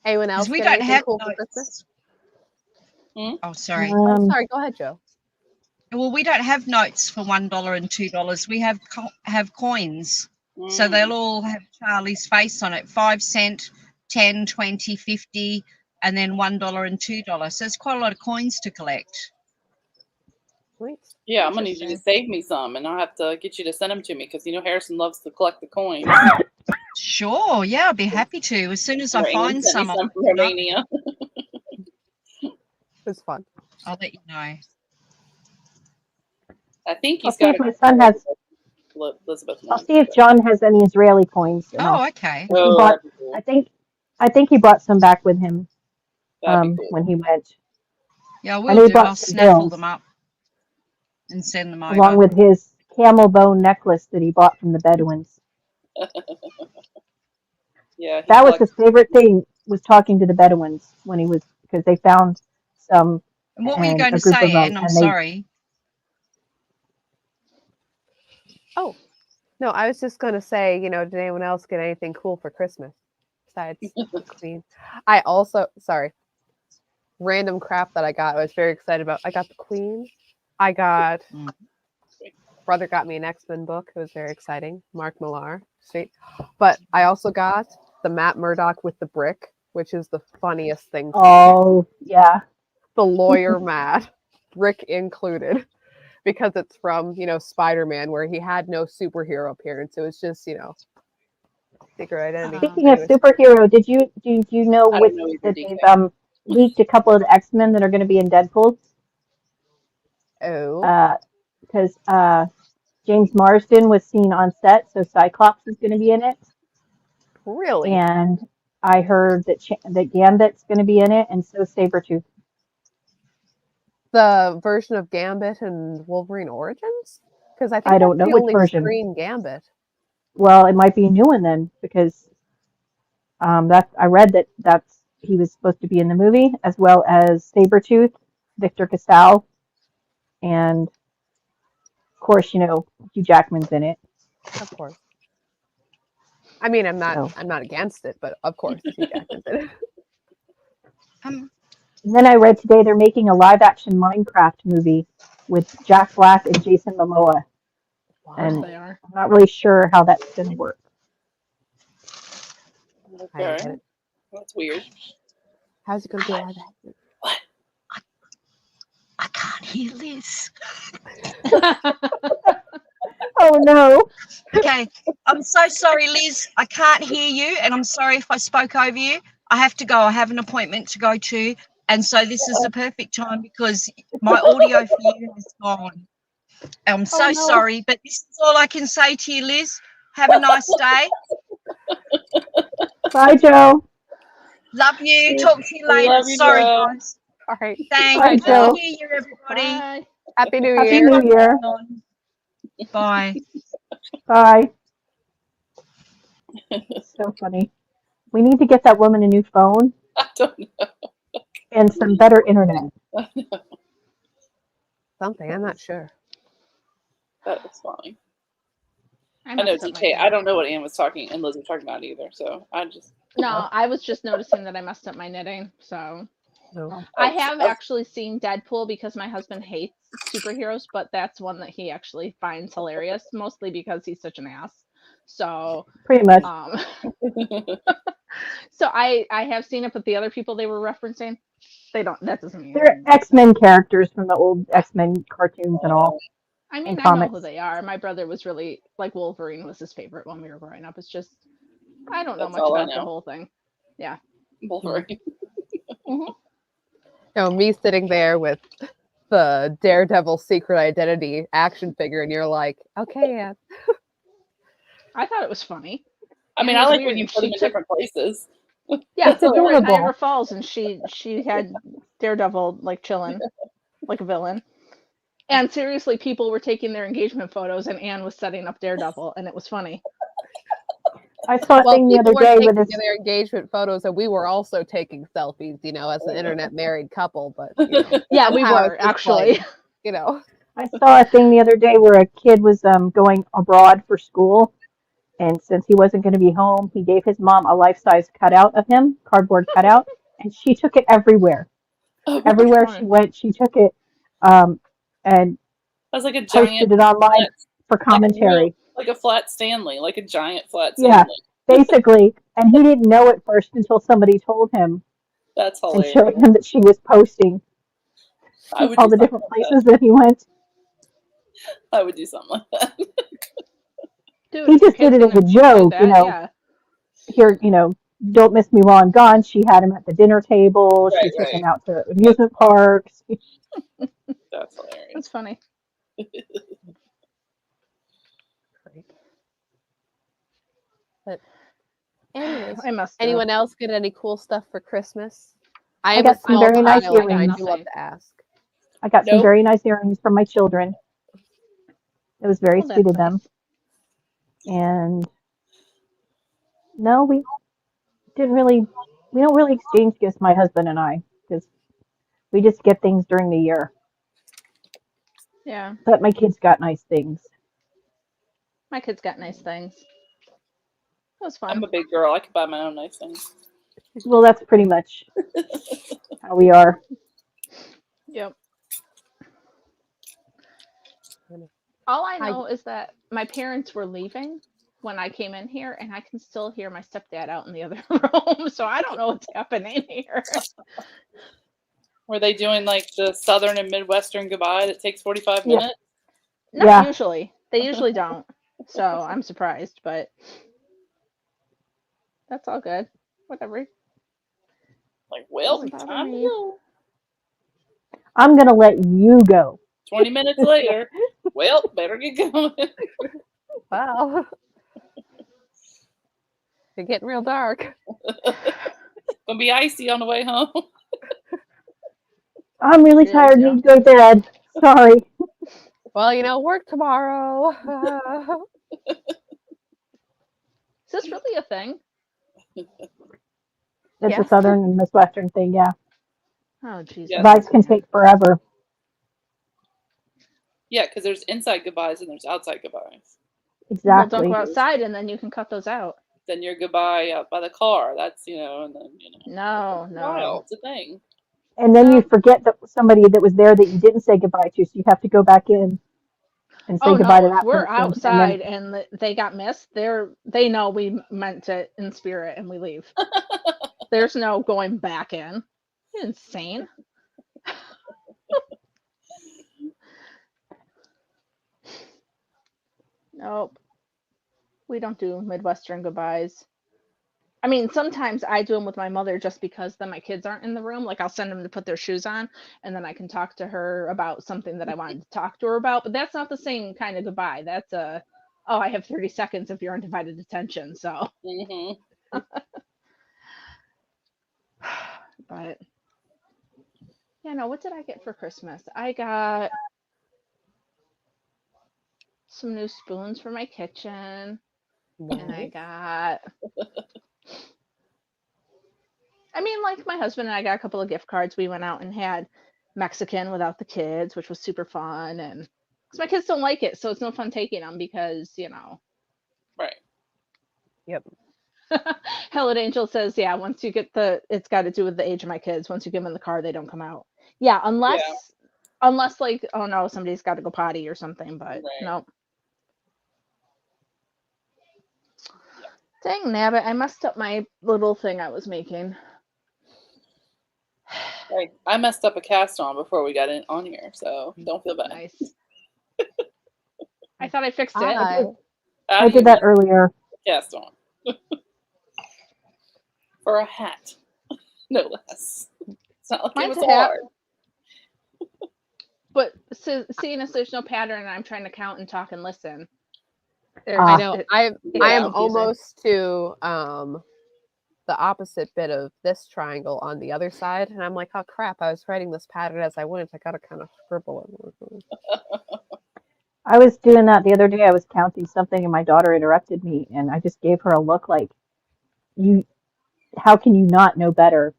Anyone else? We don't have cool for Christmas? Oh, sorry. Sorry, go ahead, Joe. Well, we don't have notes for $1 and $2. We have coins. So they'll all have Charlie's face on it. 5 cent, 10, 20, 50, and then $1 and $2. So it's quite a lot of coins to collect. Sweet. Yeah, I'm gonna need you to save me some, and I'll have to get you to send them to me because Harrison loves to collect the coins. Sure, yeah, I'll be happy to as soon as I find some. From Romania. It's fun. I'll let you know. I think I'll he's see got if my son has. Elizabeth I'll one. see if John has any Israeli coins. And Oh, okay. he bought. That'd be cool. I think he brought some back with him. That'd be cool. When he went. Yeah, I we'll know he do. bought I'll some snaffle bills, them up and send them over. along with his camel bone necklace that he bought from the Bedouins. Yeah, That was his favorite thing, was talking to the Bedouins when he was, because they found some, And what were you and going a to group of say, them, Anne? I'm and they. sorry. Oh, no, I was just going to say, did anyone else get anything cool for Christmas besides the Queen? I also, random crap that I was very excited about. I got the Queen. Brother got me an X-Men book. It was very exciting. Mark Millar. Sweet. But I also got the Matt Murdock with the brick, which is the funniest thing to me. Oh, yeah. The lawyer Matt, brick included. Because it's from, Spider-Man, where he had no superhero appearance. It was just, secret identity. Speaking of superhero, did you know that they've leaked a couple of the X-Men that are going to be in Deadpool? Oh. Because James Marsden was seen on set, so Cyclops is going to be in it. Really? And I heard that Gambit's going to be in it, and so Sabretooth. The version of Gambit and Wolverine Origins? Because I think I don't know the which only version. screen Gambit. Well, it might be a new one then, because I read that he was supposed to be in the movie, as well as Sabretooth, Victor Casal, and of course, Hugh Jackman's in it. Of course. I mean, I'm not against it, but of course, Hugh Jackman's in it. And then I read today they're making a live-action Minecraft movie with Jack Black and Jason Momoa. And they are. I'm not really sure how that's going to work. Okay. That's weird. How's it going to be live action? What? I can't hear Liz. Oh, no. Okay. I'm so sorry, Liz. I can't hear you, and I'm sorry if I spoke over you. I have to go. I have an appointment to go to, and so this is the perfect time because my audio for you has gone. I'm so sorry, but this is all I can say to you, Liz. Have a nice day. Bye, Joe. Love you. Talk to you later. Sorry, guys. All right. Thanks. Bye, Joe. Happy New Year, everybody. Bye. Happy New Happy Year. New Year. Bye. Bye. So funny. We need to get that woman a new phone. I don't know. And some better internet. Something, I'm not sure. That was funny. I know, DK. I don't know what Anne was talking and Liz were talking about either, so I just... No, I was just noticing that I messed up my knitting, so... No. I have actually seen Deadpool because my husband hates superheroes, but that's one that he actually finds hilarious, mostly because he's such an ass. So pretty much. So I have seen it, but the other people they were referencing, that doesn't mean they're X-Men characters from the old X-Men cartoons and all. I mean, I comics. know who they are. My brother was really like Wolverine was his favorite when we were growing up. It's just I don't know much about the whole thing. Yeah, Wolverine. Me sitting there with the Daredevil Secret Identity action figure, and you're like, okay, Anne. I thought it was funny. I mean, I like when you put them in different places. Yeah, it's adorable. Niagara Falls, and she had Daredevil like chilling, like a villain. And seriously, people were taking their engagement photos, and Anne was setting up Daredevil, and it was funny. I saw a thing the other day with their engagement photos, and we were also taking selfies, as an internet married couple. But yeah, we were actually. I saw a thing the other day where a kid was going abroad for school, and since he wasn't going to be home, he gave his mom a life-size cutout of him, cardboard cutout, and she took it everywhere. Everywhere she went, she took it, and was like a posted it online for commentary. Like a flat Stanley, like a giant flat Stanley. Yeah, basically. And he didn't know at first until somebody told him. That's hilarious. And showed him that she was posting all the different places that he went. I would do something like that. Dude, he just did it as a joke, like that, Here, don't miss me while I'm gone. She had him at the dinner table. She took Right. him out to amusement parks. That's hilarious. That's funny. Great. But anyways, I must. anyone else get any cool stuff for Christmas? I I am got a some small very nice child, and I earrings. do love to ask. I got some Nope. very nice earrings from my children. It was very Oh, sweet of that's them. And no, we don't really exchange gifts, my husband and I, because we just get things during the year. Yeah. But my kids got nice things. My kids got nice things. It was fun. I'm a big girl. I can buy my own nice things. Well, that's pretty much how we are. Yep. All I know is that my parents were leaving when I came in here, and I can still hear my stepdad out in the other room. So I don't know what's happening here. Were they doing like the Southern and Midwestern goodbye that takes 45 Yeah. minutes? Not usually. They usually don't. So I'm surprised, but that's all good. Whatever. Like, well, Doesn't bother time to me. go. I'm going to let you go. 20 minutes later. Well, better get going. Wow. It's getting real dark. Gonna be icy on the way home. I'm really tired. Need to go to bed. Sorry. Well, work tomorrow. Is this really a thing? It's a Southern and Midwestern thing, yeah. Oh, Jesus. Yes. Goodbyes can take forever. Yeah, because there's inside goodbyes and there's outside goodbyes. Exactly. Well, don't go outside, and then you can cut those out. Then your goodbye out by the car. That's, and then, No. Wild. It's a thing. And then you forget that somebody that was there that you didn't say goodbye to, so you have to go back in and say goodbye to that if we're person. outside and they got missed, they know we meant it in spirit and we leave. There's no going back in. You're insane. Nope. We don't do Midwestern goodbyes. I mean, sometimes I do them with my mother just because then my kids aren't in the room. Like I'll send them to put their shoes on and then I can talk to her about something that I wanted to talk to her about. But that's not the same kind of goodbye. That's I have 30 seconds of your undivided attention. So. Mm-hmm. But what did I get for Christmas? I got some new spoons for my kitchen. Nice. And I got like my husband and I got a couple of gift cards. We went out and had Mexican without the kids, which was super fun. And because my kids don't like it, so it's no fun taking them because, Right. Yep. Helen Angel says, yeah, once you get it's got to do with the age of my kids. Once you get them in the car, they don't come out. Yeah, unless like, oh no, somebody's got to go potty or something, but no. Dang nabbit, I messed up my little thing I was making. Right. I messed up a cast on before we got on here, so don't feel bad. Nice. I thought I fixed it. I did that earlier. Cast on. For a hat. No less. It's not like Mine's it was a hat. hard. But seeing as there's no pattern and I'm trying to count and talk and listen. I know. I am almost to the opposite bit of this triangle on the other side. And I'm like, oh crap, I was writing this pattern as I went. I gotta kind of scribble it. I was doing that the other day. I was counting something and my daughter interrupted me and I just gave her a look like, how can you not know better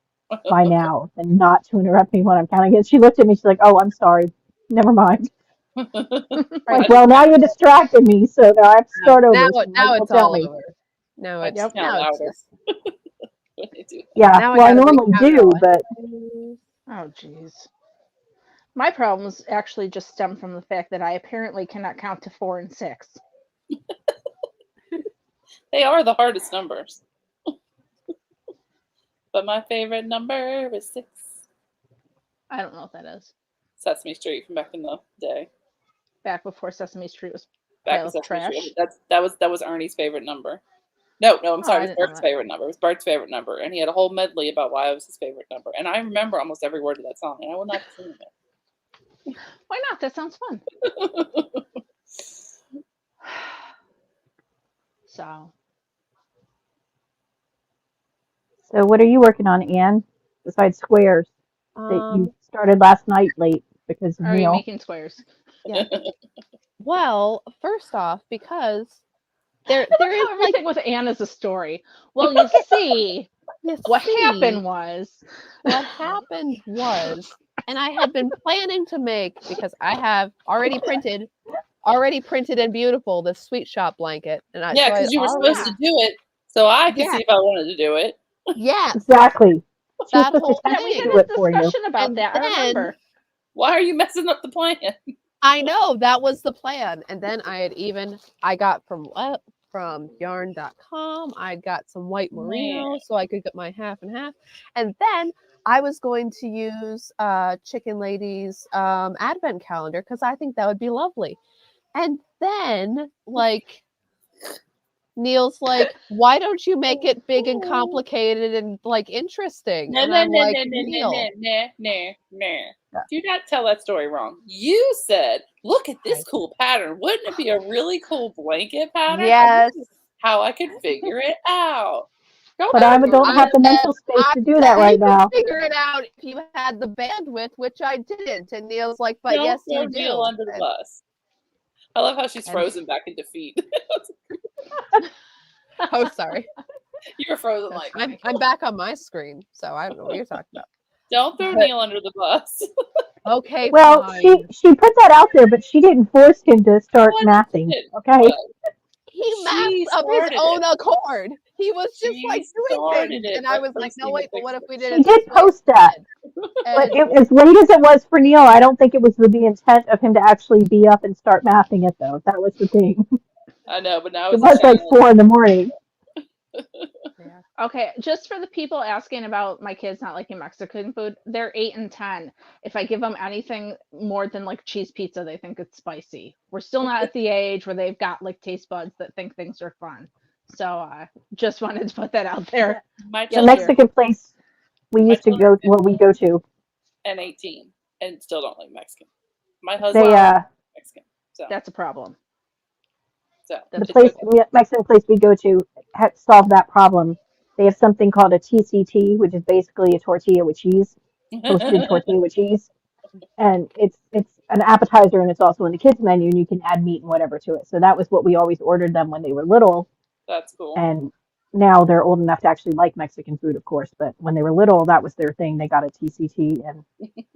by now than not to interrupt me when I'm counting? And she looked at me, she's like, oh, I'm sorry. Never mind. Like, well, now you distracted me, so now I have to start over. Now it's all over. No, it's just... Yeah, well, I normally do, but... Oh, jeez. My problems actually just stem from the fact that I apparently cannot count to 4 and 6. They are the hardest numbers. But my favorite number is 6. I don't know what that is. Sesame Street from back in the day. Back before Sesame Street was back of trash. Street. That was Ernie's favorite number. No, I'm sorry. I It was didn't know Bert's that. favorite number. It was Bert's favorite number, and he had a whole medley about why it was his favorite number. And I remember almost every word of that song, and I will not be singing it. Why not? That sounds fun. So what are you working on, Anne, besides squares that you started last night late because of are you Neil? making squares? Yeah. Well, first off, because there I love is how everything with Anne is a story. Well, you see, what happened was, and I had been planning to make, because I have already printed and beautiful, this sweet shop blanket, and yeah, because you were supposed to do it, so I could see if I wanted to do it. Yeah, exactly. She was that supposed to whole we thing. had do a it for you. discussion about And that. I remember. Why are you messing up the plan? I know that was the plan, and then I got from yarn.com. I got some white merino so I could get my half and half, and then I was going to use Chicken Lady's advent calendar because I think that would be lovely. And then, like, Neil's like, why don't you make it big and complicated and, like, interesting? And I'm like, Neil. Do not tell that story wrong. You said, look at this cool pattern. Wouldn't it be a really cool blanket pattern? Yes. How I could figure it out. But I don't have the mental space to do that right now. Figure it out if you had the bandwidth, which I didn't. And Neil's like, but yes, you do. Neil under the bus. I love how she's frozen back in defeat. Oh, sorry. You were frozen like I'm back on my screen, so I don't know what you're talking about. Don't throw Neil under the bus. Okay. Well, fine. she put that out there, but she didn't force him to start mathing. Okay. He mathed of his own accord. He was just like doing things, and I was like, "No, wait, but what if we did it?" She did post that, but as late as it was for Neil, I don't think it was with the intent of him to actually be up and start mathing it, though. That was the thing. I know, but now it was like 4 a.m. Yeah. Okay, just for the people asking about my kids not liking Mexican food, they're 8 and 10. If I give them anything more than like cheese pizza, they think it's spicy. We're still not at the age where they've got like taste buds that think things are fun. So just wanted to put that out there. The Mexican place we used to go, we go to. And 18, and still don't like Mexican. My husband Mexican. So that's a problem. So the Mexican place we go to solved that problem. They have something called a TCT, which is basically a tortilla with cheese, toasted tortilla with cheese, and it's an appetizer, and it's also in the kids menu, and you can add meat and whatever to it. So that was what we always ordered them when they were little. That's cool. And now they're old enough to actually like Mexican food, of course. But when they were little, that was their thing. They got a TCT, and it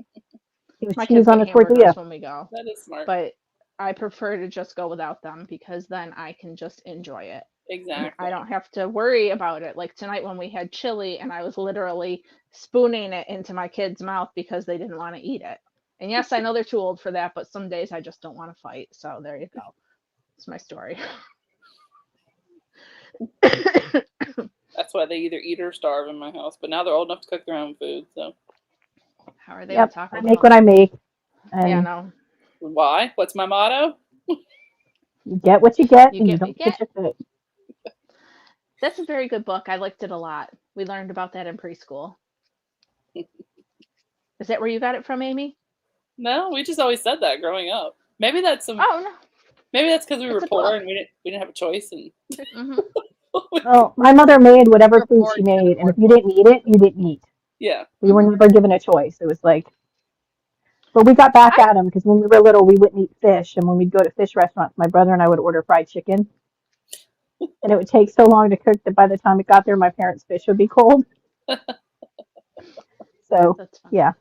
was my cheese on a tortilla. When we go. That is smart. But I prefer to just go without them because then I can just enjoy it. Exactly. I don't have to worry about it. Like tonight when we had chili and I was literally spooning it into my kid's mouth because they didn't want to eat it. And yes, I know they're too old for that, but some days I just don't want to fight. So there you go. It's my story. That's why they either eat or starve in my house. But now they're old enough to cook their own food. So how are they? Yep, I make what I make. Yeah, no. Why? What's my motto? You get what you get, and you don't pitch a fit. That's a very good book. I liked it a lot. We learned about that in preschool. Is that where you got it from, Amy? No, we just always said that growing up. Maybe that's some. Oh no. Maybe that's because we were poor and we didn't have a choice. And well, my mother made whatever food she made, and if you didn't eat it, you didn't eat. Yeah. We were never given a choice. It was like, but we got back at them because when we were little, we wouldn't eat fish, and when we'd go to fish restaurants, my brother and I would order fried chicken, and it would take so long to cook that by the time it got there, my parents' fish would be cold. So yeah.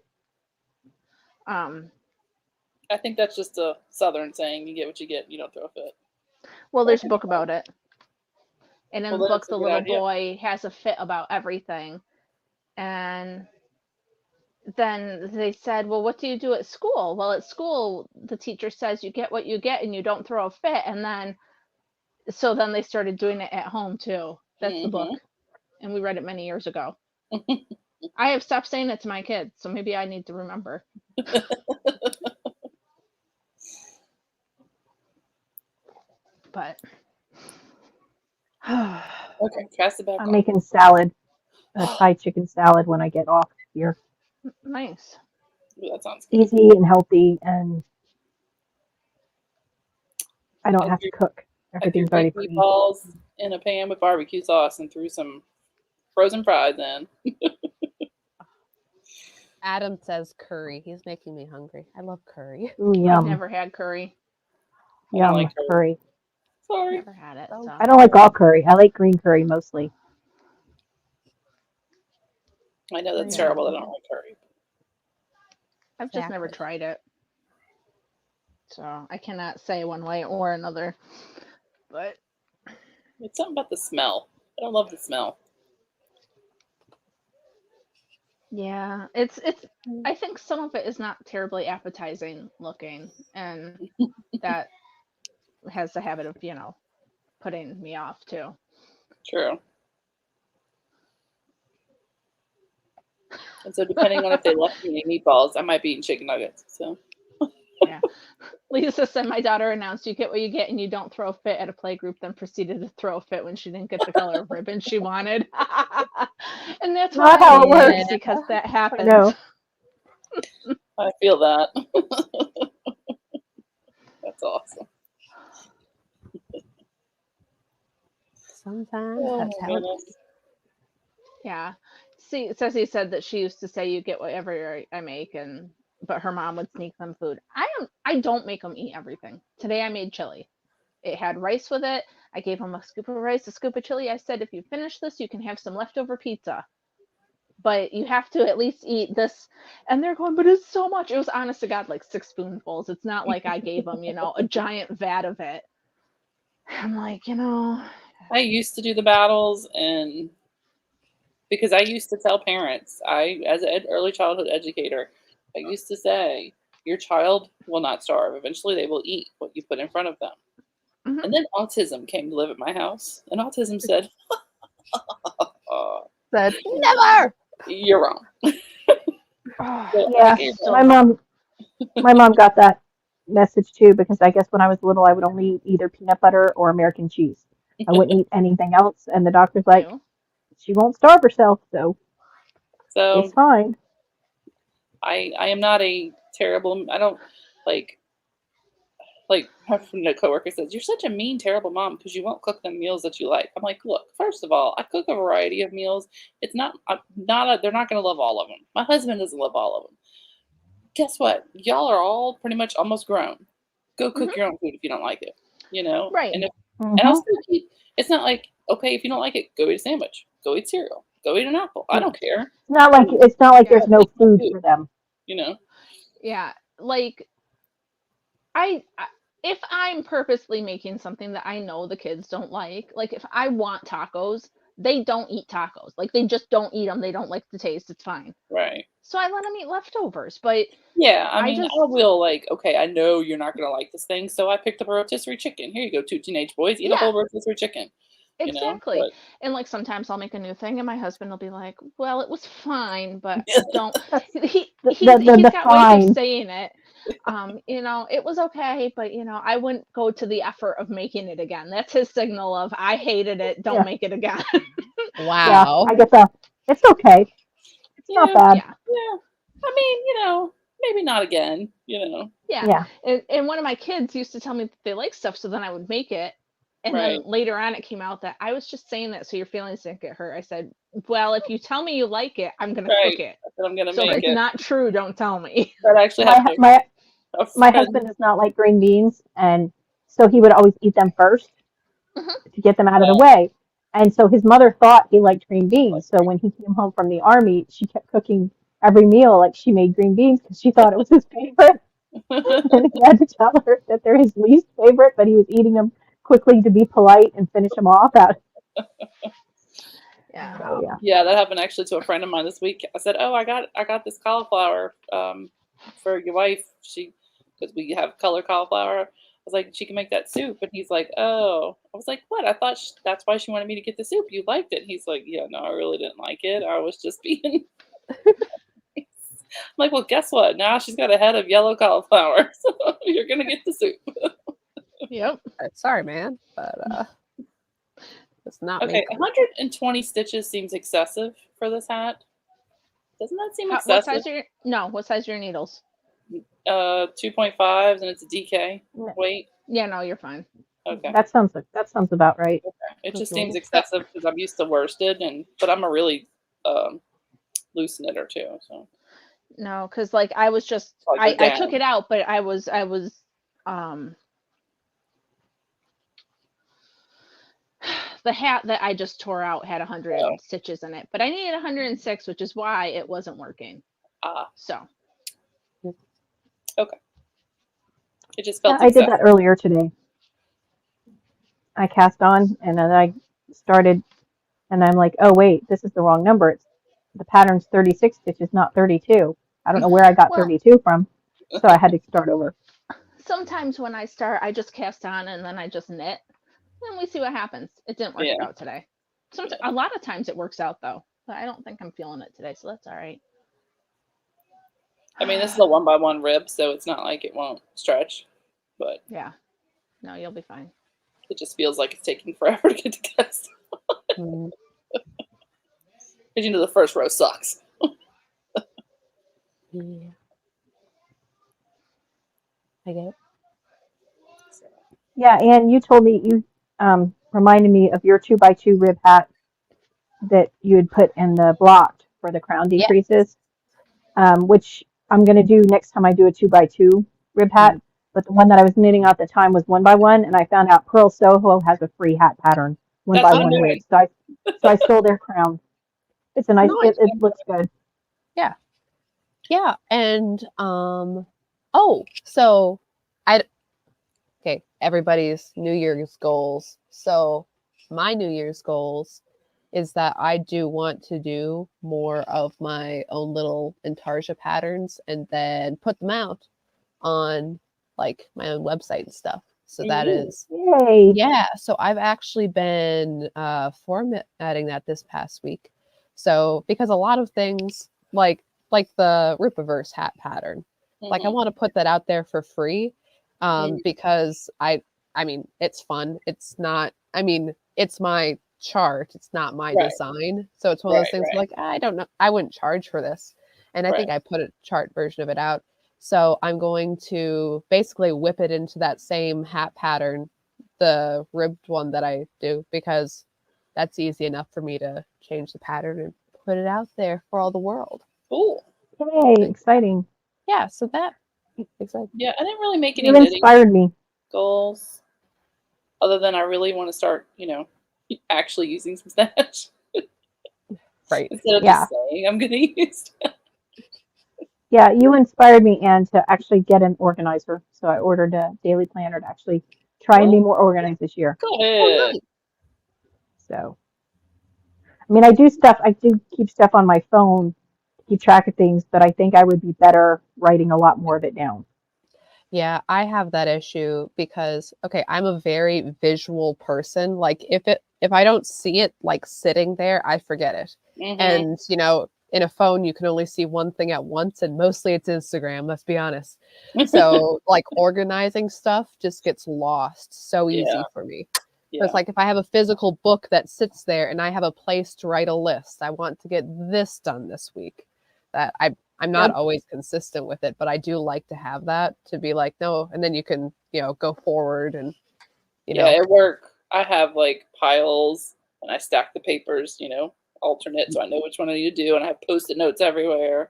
I think that's just a Southern saying: "You get what you get. You don't throw a fit." Well, there's a book about it, and in the book, the little boy has a fit about everything, and then they said, "Well, what do you do at school?" Well, at school, the teacher says you get what you get, and you don't throw a fit, and then they started doing it at home too. That's the book, and we read it many years ago. I have stopped saying it to my kids, so maybe I need to remember. But Okay, pass it back I'm on. making salad, a Thai chicken salad when I get off here. Nice. Ooh, that sounds good. Easy and healthy, and I don't I have to threw, cook. I threw Everything's already baked pre. meatballs in a pan with barbecue sauce and threw some frozen fries in. Adam says curry. He's making me hungry. I love curry. Ooh, I've yum, never had curry. I don't yum, like curry. Sorry. Never had it. So So I don't like all curry. I like green curry mostly. I know that's Yeah. terrible that I don't like curry. I've just never Exactly. tried it. So I cannot say one way or another. But It's something about the smell. I don't love the smell. yeah, it's I think some of it is not terribly appetizing looking, and that has the habit of, putting me off too. True. And so depending on if they left me eating meatballs, I might be eating chicken nuggets. So Yeah. Lisa said my daughter announced you get what you get and you don't throw a fit at a play group, then proceeded to throw a fit when she didn't get the color of ribbon she wanted. And that's Not why how I it laugh works. because that I happens. know. I feel that. That's awesome. Sometimes Oh that's my how it goodness. is. Yeah. See, Ceci said that she used to say you get whatever I make, but her mom would sneak them food. I don't make them eat everything. Today I made chili. It had rice with it. I gave them a scoop of rice, a scoop of chili. I said, if you finish this, you can have some leftover pizza. But you have to at least eat this. And they're going, but it's so much. It was honest to God, like 6 spoonfuls. It's not like I gave them, a giant vat of it. I'm like, I used to do the battles, and because I used to tell parents, as an early childhood educator, I used to say, your child will not starve. Eventually, they will eat what you put in front of them. Mhm. And then autism came to live at my house, and autism said, Said never. "You're wrong." oh, So I Yeah, gave still my wrong. mom got that message too because I guess when I was little, I would only eat either peanut butter or American cheese. I wouldn't eat anything else, and the doctor's like, Ew. she won't starve herself, so it's so fine. I am not a terrible. I don't like the coworker says, you're such a mean, terrible mom because you won't cook them meals that you like. I'm like, look, first of all, I cook a variety of meals. It's not, they're not going to love all of them. My husband doesn't love all of them. Guess what? Y'all are all pretty much almost grown. Go cook Mhm. your own food if you don't like it, Right. and I'll Hmm. still keep, it's not like, okay, if you don't like it, go eat a sandwich, go eat cereal, go eat an apple. I Yeah, don't care. it's not like Yeah. there's no Take my food food, for them. you know? Yeah. Like if I'm purposely making something that I know the kids don't like if I want tacos, they don't eat tacos. Like they just don't eat them. They don't like the taste. It's fine. Right. So I let them eat leftovers. But Yeah, I I mean, I just will okay, I know you're not gonna like this thing, so I picked up a rotisserie chicken. Here you go, two teenage boys, eat a yeah, whole rotisserie chicken, exactly. but And like sometimes I'll make a new thing, and my husband will be like, "Well, it was fine, but don't." That's He the he's the, he's the got ways of fine. saying it. It was okay, but I wouldn't go to the effort of making it again. That's his signal of I hated it. Don't Yeah, make it again. yeah. Wow. I get that. It's okay. It's not yeah, bad. Yeah. yeah. I mean, maybe not again, Yeah. Yeah. And one of my kids used to tell me that they like stuff, so then I would make it. And then right, later on, it came out that I was just saying that so your feelings didn't get hurt. I said, well, if you tell me you like it, I'm going to cook right. it. I said I'm gonna So if make it's it. not true, don't tell me. That actually My happened my to a my friend. husband does not like green beans, and so he would always eat them first Mhm. to get them out of the Uh, way. And so his mother thought he liked green like, beans. So when he came home from the army, she kept cooking every meal like she made green beans because she thought it was his favorite. And he had to tell her that they're his least favorite, but he was eating them quickly to be polite and finish them off out. Yeah. So yeah. yeah, that happened actually to a friend of mine this week. I said, "Oh, I got this cauliflower for your wife. Because we have color cauliflower." I was like, "She can make that soup," and he's like, "Oh." I was like, "What? I thought that's why she wanted me to get the soup. You liked it." He's like, "Yeah, no, I really didn't like it. I was just being." I'm like, "Well, guess what? Now she's got a head of yellow cauliflower, so you're gonna get the soup." Yep. Sorry, man. But Does not Okay, make 120 stitches seems excessive for this hat. Doesn't that seem excessive? What size are your needles? 2.5s, and it's a DK weight. Yeah, no, you're fine. Okay. That sounds about right. Okay. It just seems excessive because I'm used to worsted, but I'm a really loose knitter too. So no, because like I was just I took it out, but I was the hat that I just tore out had 100 stitches in it, but I needed 106, which is why it wasn't working. So okay. It just felt I did that earlier today. I cast on and then I started and I'm like, oh wait, this is the wrong number. The pattern's 36 stitches, not 32. I don't know where I got 32 from, so I had to start over. Sometimes when I start, I just cast on and then I just knit, and we see what happens. It didn't work out today. A lot of times it works out though, but I don't think I'm feeling it today, so that's all right. I mean, this is a 1x1 rib, so it's not like it won't stretch, but yeah, no, you'll be fine. It just feels like it's taking forever to get to cast. Because the first row sucks. Yeah. I get it. Yeah, and you told me, you reminded me of your 2x2 rib hat that you had put in the block for the crown decreases, which I'm going to do next time I do a 2x2 rib hat. But the one that I was knitting at the time was 1x1, and I found out Pearl Soho has a free hat pattern, 1x1 rib. So I stole their crown. It's a nice. It looks good. Yeah. Yeah, and okay, everybody's New Year's goals. So my New Year's goals is that I do want to do more of my own little intarsia patterns and then put them out on like my own website and stuff. So that is, yeah. So I've actually been formatting that this past week. So because a lot of things like the Ripaverse hat pattern, like I want to put that out there for free, because I mean it's fun. It's not. I mean it's my chart. It's not my design. So it's one of those things like I don't know. I wouldn't charge for this, and I think I put a chart version of it out. So I'm going to basically whip it into that same hat pattern, the ribbed one that I do, because that's easy enough for me to change the pattern and put it out there for all the world. Cool. Yay, exciting. Yeah, so that exciting. Yeah, I didn't really make any inspired me goals other than I really want to start, actually using some stash. Right. Instead of just saying I'm going to use it. Yeah, you inspired me, Anne, to actually get an organizer. So I ordered a daily planner to actually try and be more organized this year. Good. So, I mean, I do keep stuff on my phone to keep track of things, but I think I would be better writing a lot more of it down. Yeah, I have that issue because, okay, I'm a very visual person. Like if I don't see it like sitting there, I forget it. And, in a phone, you can only see one thing at once, and mostly it's Instagram, let's be honest. So like organizing stuff just gets lost so easy for me. Yeah. It's like if I have a physical book that sits there and I have a place to write a list, I want to get this done this week. That I'm not always consistent with it, but I do like to have that to be like, no, and then you can, go forward and, at work, I have like piles and I stack the papers, alternate, so I know which one I need to do, and I have Post-it notes everywhere.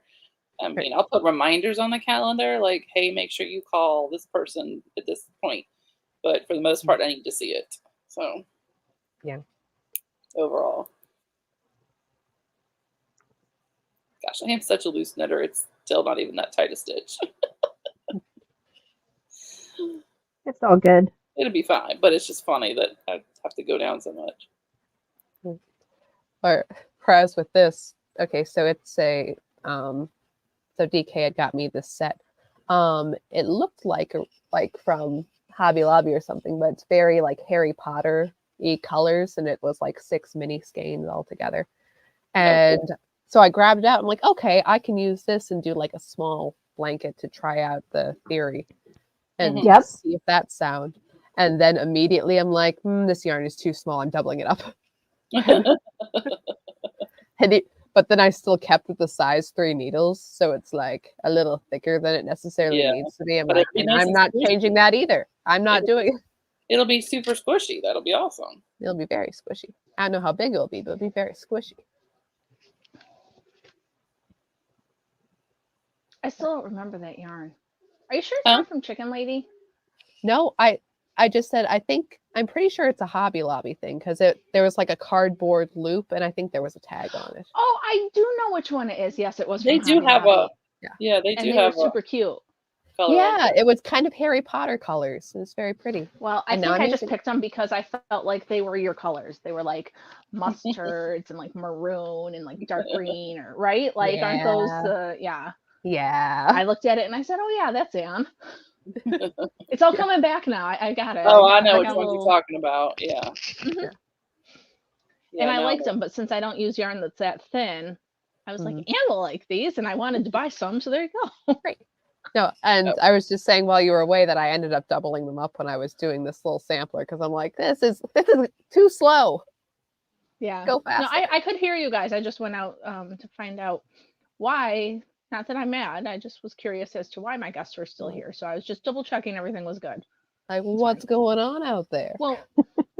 I mean, I'll put reminders on the calendar, like, hey, make sure you call this person at this point. But for the most part, I need to see it. So, yeah. Overall. Gosh, I am such a loose knitter. It's still not even that tight a stitch. It's all good. It'll be fine, but it's just funny that I have to go down so much. Or whereas with this, okay, so it's a so DK had got me this set. It looked like from Hobby Lobby or something, but it's very like Harry Potter-y colors, and it was like 6 mini skeins all together. And so I grabbed it out. I'm like, okay, I can use this and do like a small blanket to try out the theory and see if that sound. And then immediately I'm like, this yarn is too small. I'm doubling it up. But then I still kept with the size 3 needles, so it's like a little thicker than it necessarily needs to be. I'm like, and I'm not changing that either. I'm not doing it. It'll be super squishy. That'll be awesome. It'll be very squishy. I don't know how big it'll be, but it'll be very squishy. I still don't remember that yarn. Are you sure it's not from Chicken Lady? No, I just said I'm pretty sure it's a Hobby Lobby thing because there was like a cardboard loop and I think there was a tag on it. Oh, I do know which one it is. Yes, it was. They do have Lobby. they do and they have were super cute. Yeah, it was kind of Harry Potter colors. It was very pretty. Well, I think I just picked them because I felt like they were your colors. They were like mustards and like maroon and like dark green, or right? Like aren't those yeah. Yeah. I looked at it and I said, "Oh yeah, that's Anne." It's all coming back now. I got it. Oh, I know which ones you're talking about. Yeah. Mm-hmm. And I liked them, but since I don't use yarn that's that thin, I was like, Anne will like these, and I wanted to buy some, so there you go. Right. No, and I was just saying while you were away that I ended up doubling them up when I was doing this little sampler because I'm like, this is too slow. Yeah. Go fast. No, I could hear you guys. I just went out to find out why. Not that I'm mad. I just was curious as to why my guests were still here. So I was just double checking everything was good. Like, what's going on out there? Well,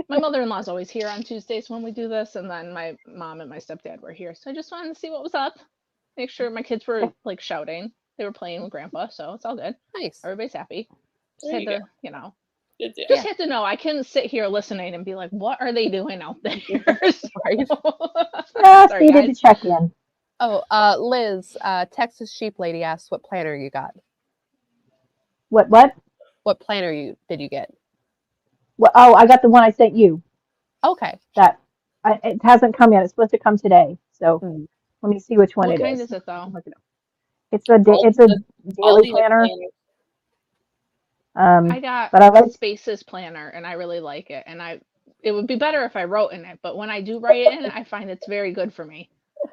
my mother-in-law's always here on Tuesdays when we do this, and then my mom and my stepdad were here. So I just wanted to see what was up. Make sure my kids were like shouting. They were playing with Grandpa, so it's all good. Nice. Everybody's happy. Just had to, just had to know. I couldn't sit here listening and be like, "What are they doing out there?" Right. Just needed to check in. Oh, Liz, Texas Sheep Lady asks what planner you got. What? What planner did you get? Well, oh, I got the one I sent you. Okay. It hasn't come yet. It's supposed to come today. So let me see which one it is. What kind is it though? It's a daily planner. I got a Spaces planner, and I really like it. And it would be better if I wrote in it, but when I do write in it, I find it's very good for me.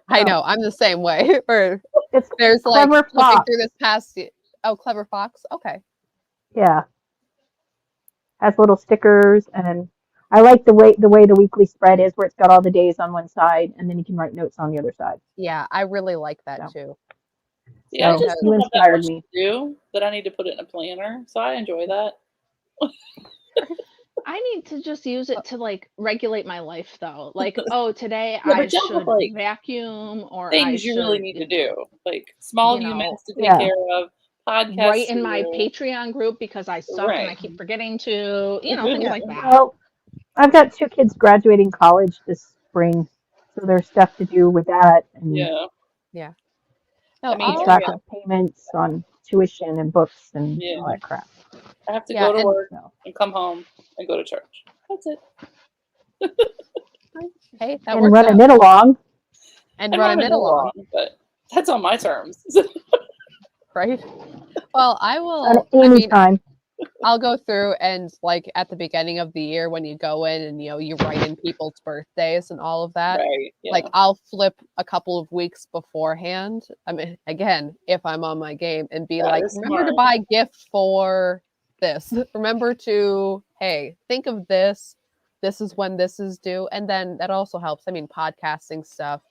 I know, I'm the same way. There's Clever like Fox. through this past. Oh, Clever Fox. Okay. Yeah. Has little stickers, and I like the way the weekly spread is, where it's got all the days on one side, and then you can write notes on the other side. Yeah, I really like that too. Yeah, I just don't have that much me. to do that I need to put it in a planner, so I enjoy that. I need to just use it to like regulate my life though. Like, oh, today I should vacuum, or things you really need to do, like small humans to take care of, podcasts. Write in my Patreon group because I suck and I keep forgetting to, things like that. Well, I've got 2 kids graduating college this spring, so there's stuff to do with that. And yeah. No, keep track of payments on tuition and books and all that crap. I have to go to work and come home and go to church. That's it. Hey, that and run a knit along. And run a knit along. But that's on my terms. Right? Well, I will. Anytime. I'll go through and like at the beginning of the year when you go in and you write in people's birthdays and all of that. Right, yeah. Like I'll flip a couple of weeks beforehand. I mean, again, if I'm on my game and be like, remember to buy gift for this. Remember to, hey, think of this. This is when this is due. And then that also helps. I mean, podcasting stuff,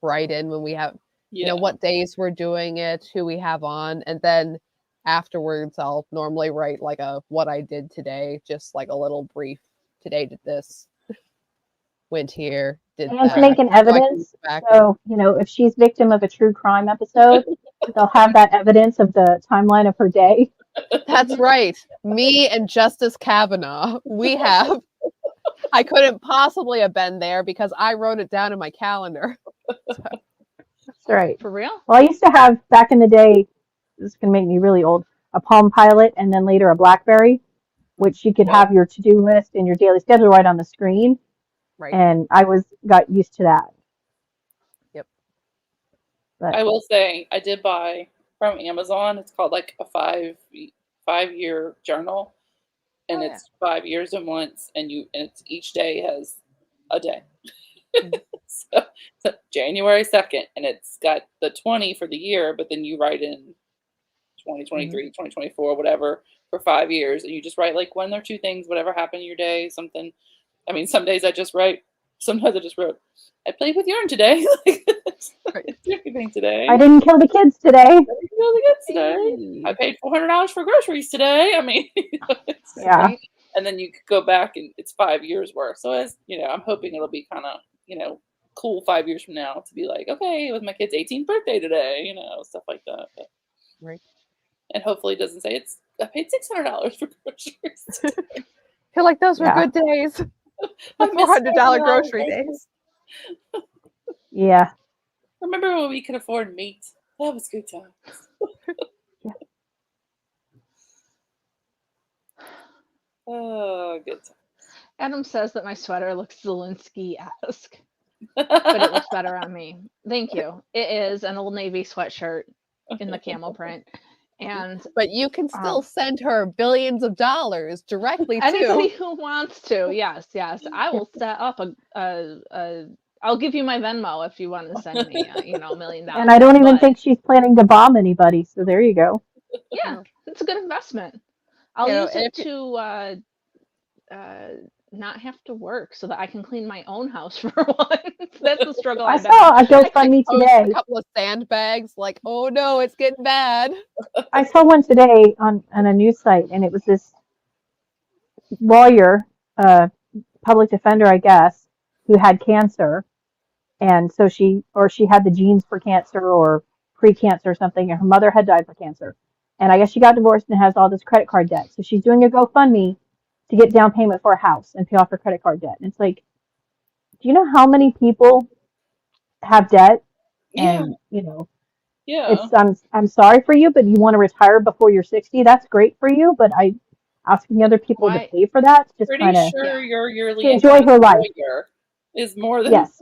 write in when we have, what days we're doing it, who we have on, and then afterwards I'll normally write like what I did today, just like a little brief. Today did this, went here, did and that. Making evidence. So, if she's victim of a true crime episode, they'll have that evidence of the timeline of her day. That's right. Me and Justice Kavanaugh, we have. I couldn't possibly have been there because I wrote it down in my calendar. That's right. For real? Well, I used to have, back in the day, this is going to make me really old, a Palm Pilot and then later a BlackBerry, which you could have your to-do list and your daily schedule right on the screen. Right. And I got used to that. Yep. But I will say I did buy from Amazon. It's called like a 5-year journal, and it's 5 years in once, and it's each day has a day. so January 2nd, and it's got the 20 for the year, but then you write in 2023, 2024, whatever, for 5 years, and you just write like 1 or 2 things, whatever happened in your day, something. I mean, some days I just write sometimes I just wrote, I played with yarn today. Like, I didn't do anything today. I didn't kill the kids today. I didn't kill the kids today. I paid $400 for groceries today. I mean, yeah. And then you could go back and it's 5 years worth. So as you know, I'm hoping it'll be kind of, cool 5 years from now to be like, okay, it was my kid's 18th birthday today, stuff like that. But, right. And hopefully it doesn't say I paid $600 for groceries today. I feel like those were good days. The $400 grocery days. Yeah. Remember when we could afford meat? That was good times. Yeah. Oh, good times. Adam says that my sweater looks Zelensky-esque, but it looks better on me. Thank you. It is an Old Navy sweatshirt in the camel print. But you can still send her billions of dollars directly to anybody who wants to. Yes. I will set up I'll give you my Venmo if you want to send me, $1 million. And I don't even think she's planning to bomb anybody. So there you go. Yeah, it's a good investment. I'll use it to not have to work so that I can clean my own house for once. That's the struggle. I saw a GoFundMe today. A couple of sandbags, like, oh no, it's getting bad. I saw one today on a news site, and it was this lawyer, public defender, I guess, who had cancer, and so she had the genes for cancer or pre-cancer or something, and her mother had died for cancer, and I guess she got divorced and has all this credit card debt. So she's doing a GoFundMe to get down payment for a house and pay off her credit card debt. And it's like, do you know how many people have debt? And I'm sorry for you, but you want to retire before you're 60. That's great for you, but asking other people to pay for that, just kind of your yearly to enjoy her life is more than yes.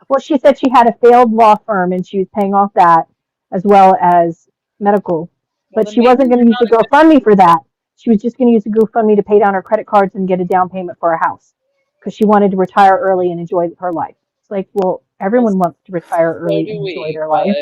Well, she said she had a failed law firm and she was paying off that as well as medical, but she wasn't going to use the GoFundMe for that. She was just going to use the GoFundMe to pay down her credit cards and get a down payment for a house because she wanted to retire early and enjoy her life. It's like, well, everyone wants to retire early and enjoy their life.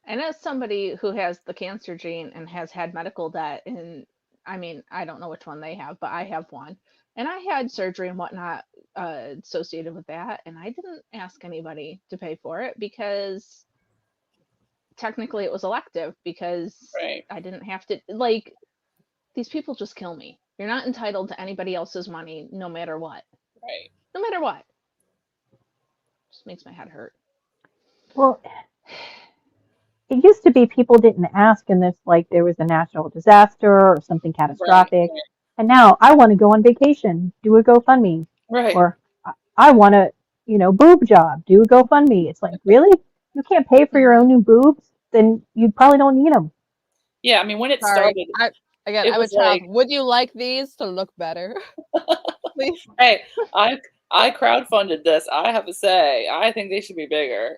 And as somebody who has the cancer gene and has had medical debt, and I mean, I don't know which one they have, but I have one. And I had surgery and whatnot associated with that. And I didn't ask anybody to pay for it because technically it was elective because I didn't have to, like, these people just kill me. You're not entitled to anybody else's money no matter what. Right. No matter what. Just makes my head hurt. Well, it used to be people didn't ask unless like there was a national disaster or something catastrophic. Right. And now I want to go on vacation, do a GoFundMe. Right. Or I want to, boob job, do a GoFundMe. It's like, really? You can't pay for your own new boobs? Then you probably don't need them. Yeah, I mean, when it started. I'm a child. Would you like these to look better? Please. Hey, I crowdfunded this. I have to say, I think they should be bigger.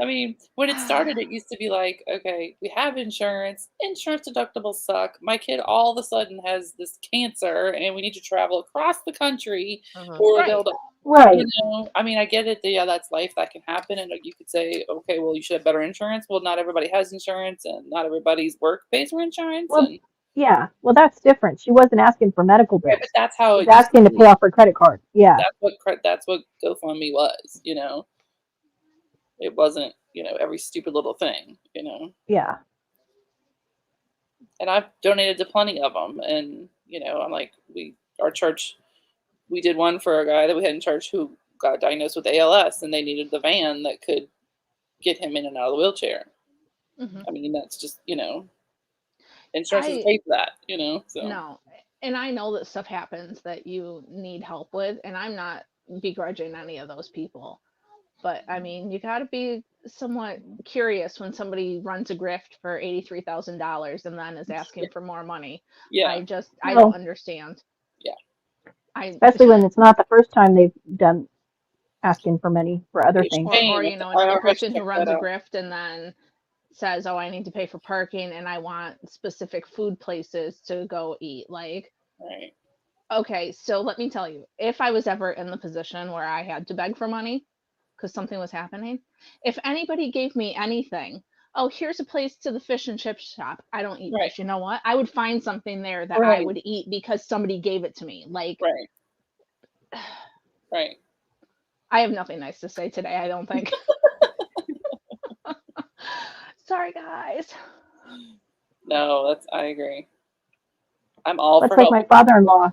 I mean, when it started, it used to be like, okay, we have insurance. Insurance deductibles suck. My kid all of a sudden has this cancer, and we need to travel across the country or they'll die. Right. I mean, I get it. Yeah, that's life. That can happen. And you could say, okay, well, you should have better insurance. Well, not everybody has insurance, and not everybody's work pays for insurance. Well, yeah, well, that's different. She wasn't asking for medical bills. Right, but that's how she was asking to pay off her credit card. Yeah, that's what GoFundMe was. It wasn't, every stupid little thing. Yeah. And I've donated to plenty of them, and I'm like, our church, we did one for a guy that we had in church who got diagnosed with ALS, and they needed the van that could get him in and out of the wheelchair. Mm-hmm. I mean, that's just insurance doesn't pay for that, So. No, and I know that stuff happens that you need help with, and I'm not begrudging any of those people. But I mean, you got to be somewhat curious when somebody runs a grift for $83,000 and then is asking for more money. Yeah, I don't understand. Yeah, especially when it's not the first time they've done asking for money for other things. Or another person who runs a grift and then says, "Oh, I need to pay for parking and I want specific food places to go eat." Like, right. Okay, so let me tell you, if I was ever in the position where I had to beg for money because something was happening, if anybody gave me anything, oh, here's a place to the fish and chip shop. I don't eat Right. fish. You know what? I would find something there that I would eat because somebody gave it to me. Like, right. I have nothing nice to say today, I don't think. Sorry, guys. No, I agree. I'm all That's for like helping. my father-in-law.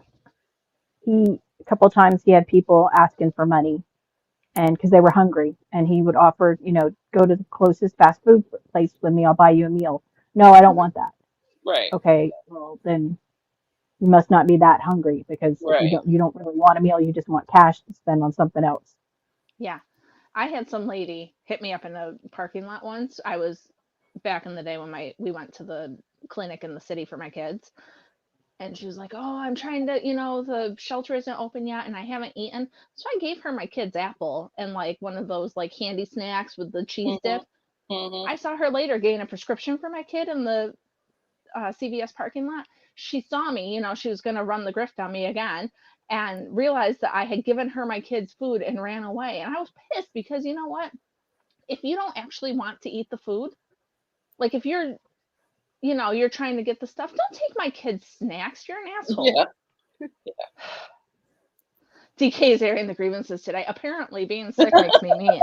A couple of times he had people asking for money, and because they were hungry, and he would offer, go to the closest fast food place with me. I'll buy you a meal. No, I don't want that. Right. Okay, well then you must not be that hungry, because if you don't really want a meal, you just want cash to spend on something else. Yeah. I had some lady hit me up in a parking lot once. I was back in the day when we went to the clinic in the city for my kids. And she was like, "Oh, I'm trying to, the shelter isn't open yet and I haven't eaten." So I gave her my kid's apple and like one of those like handy snacks with the cheese dip. I saw her later getting a prescription for my kid in the CVS parking lot. She saw me, she was going to run the grift on me again, and realized that I had given her my kid's food and ran away. And I was pissed because you know what? If you don't actually want to eat the food, like if you're trying to get the stuff, don't take my kids' snacks. You're an asshole. Yeah. DK's airing the grievances today. Apparently being sick makes me mean.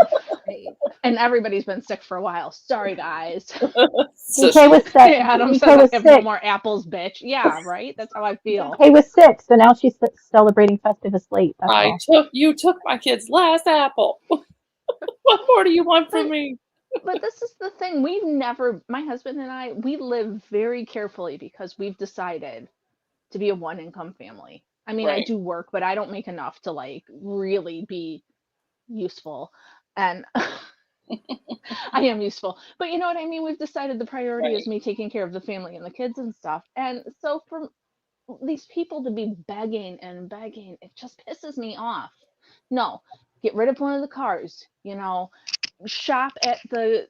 And everybody's been sick for a while. Sorry, guys. DK was sick. Adam says I have no more apples, bitch. Yeah, right? That's how I feel. DK was sick, so now she's celebrating Festivus late. That's all. You took my kid's last apple. What more do you want from me? But this is the thing. My husband and I, we live very carefully because we've decided to be a one-income family. I mean, I do work, but I don't make enough to like really be useful. And I am useful. But you know what I mean? We've decided the priority is me taking care of the family and the kids and stuff. And so for these people to be begging and begging, it just pisses me off. No, get rid of one of the cars, shop at the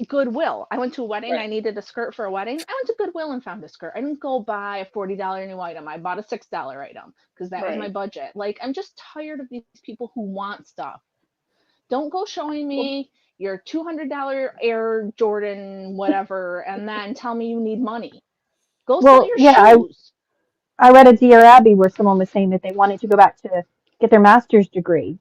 Goodwill. I went to a wedding. I needed a skirt for a wedding. I went to Goodwill and found a skirt. I didn't go buy a $40 new item. I bought a $6 item because that was my budget. Like, I'm just tired of these people who want stuff. Don't go showing me your $200 Air Jordan whatever and then tell me you need money. Go sell your shoes. I read a Dear Abby where someone was saying that they wanted to go back to get their master's degree,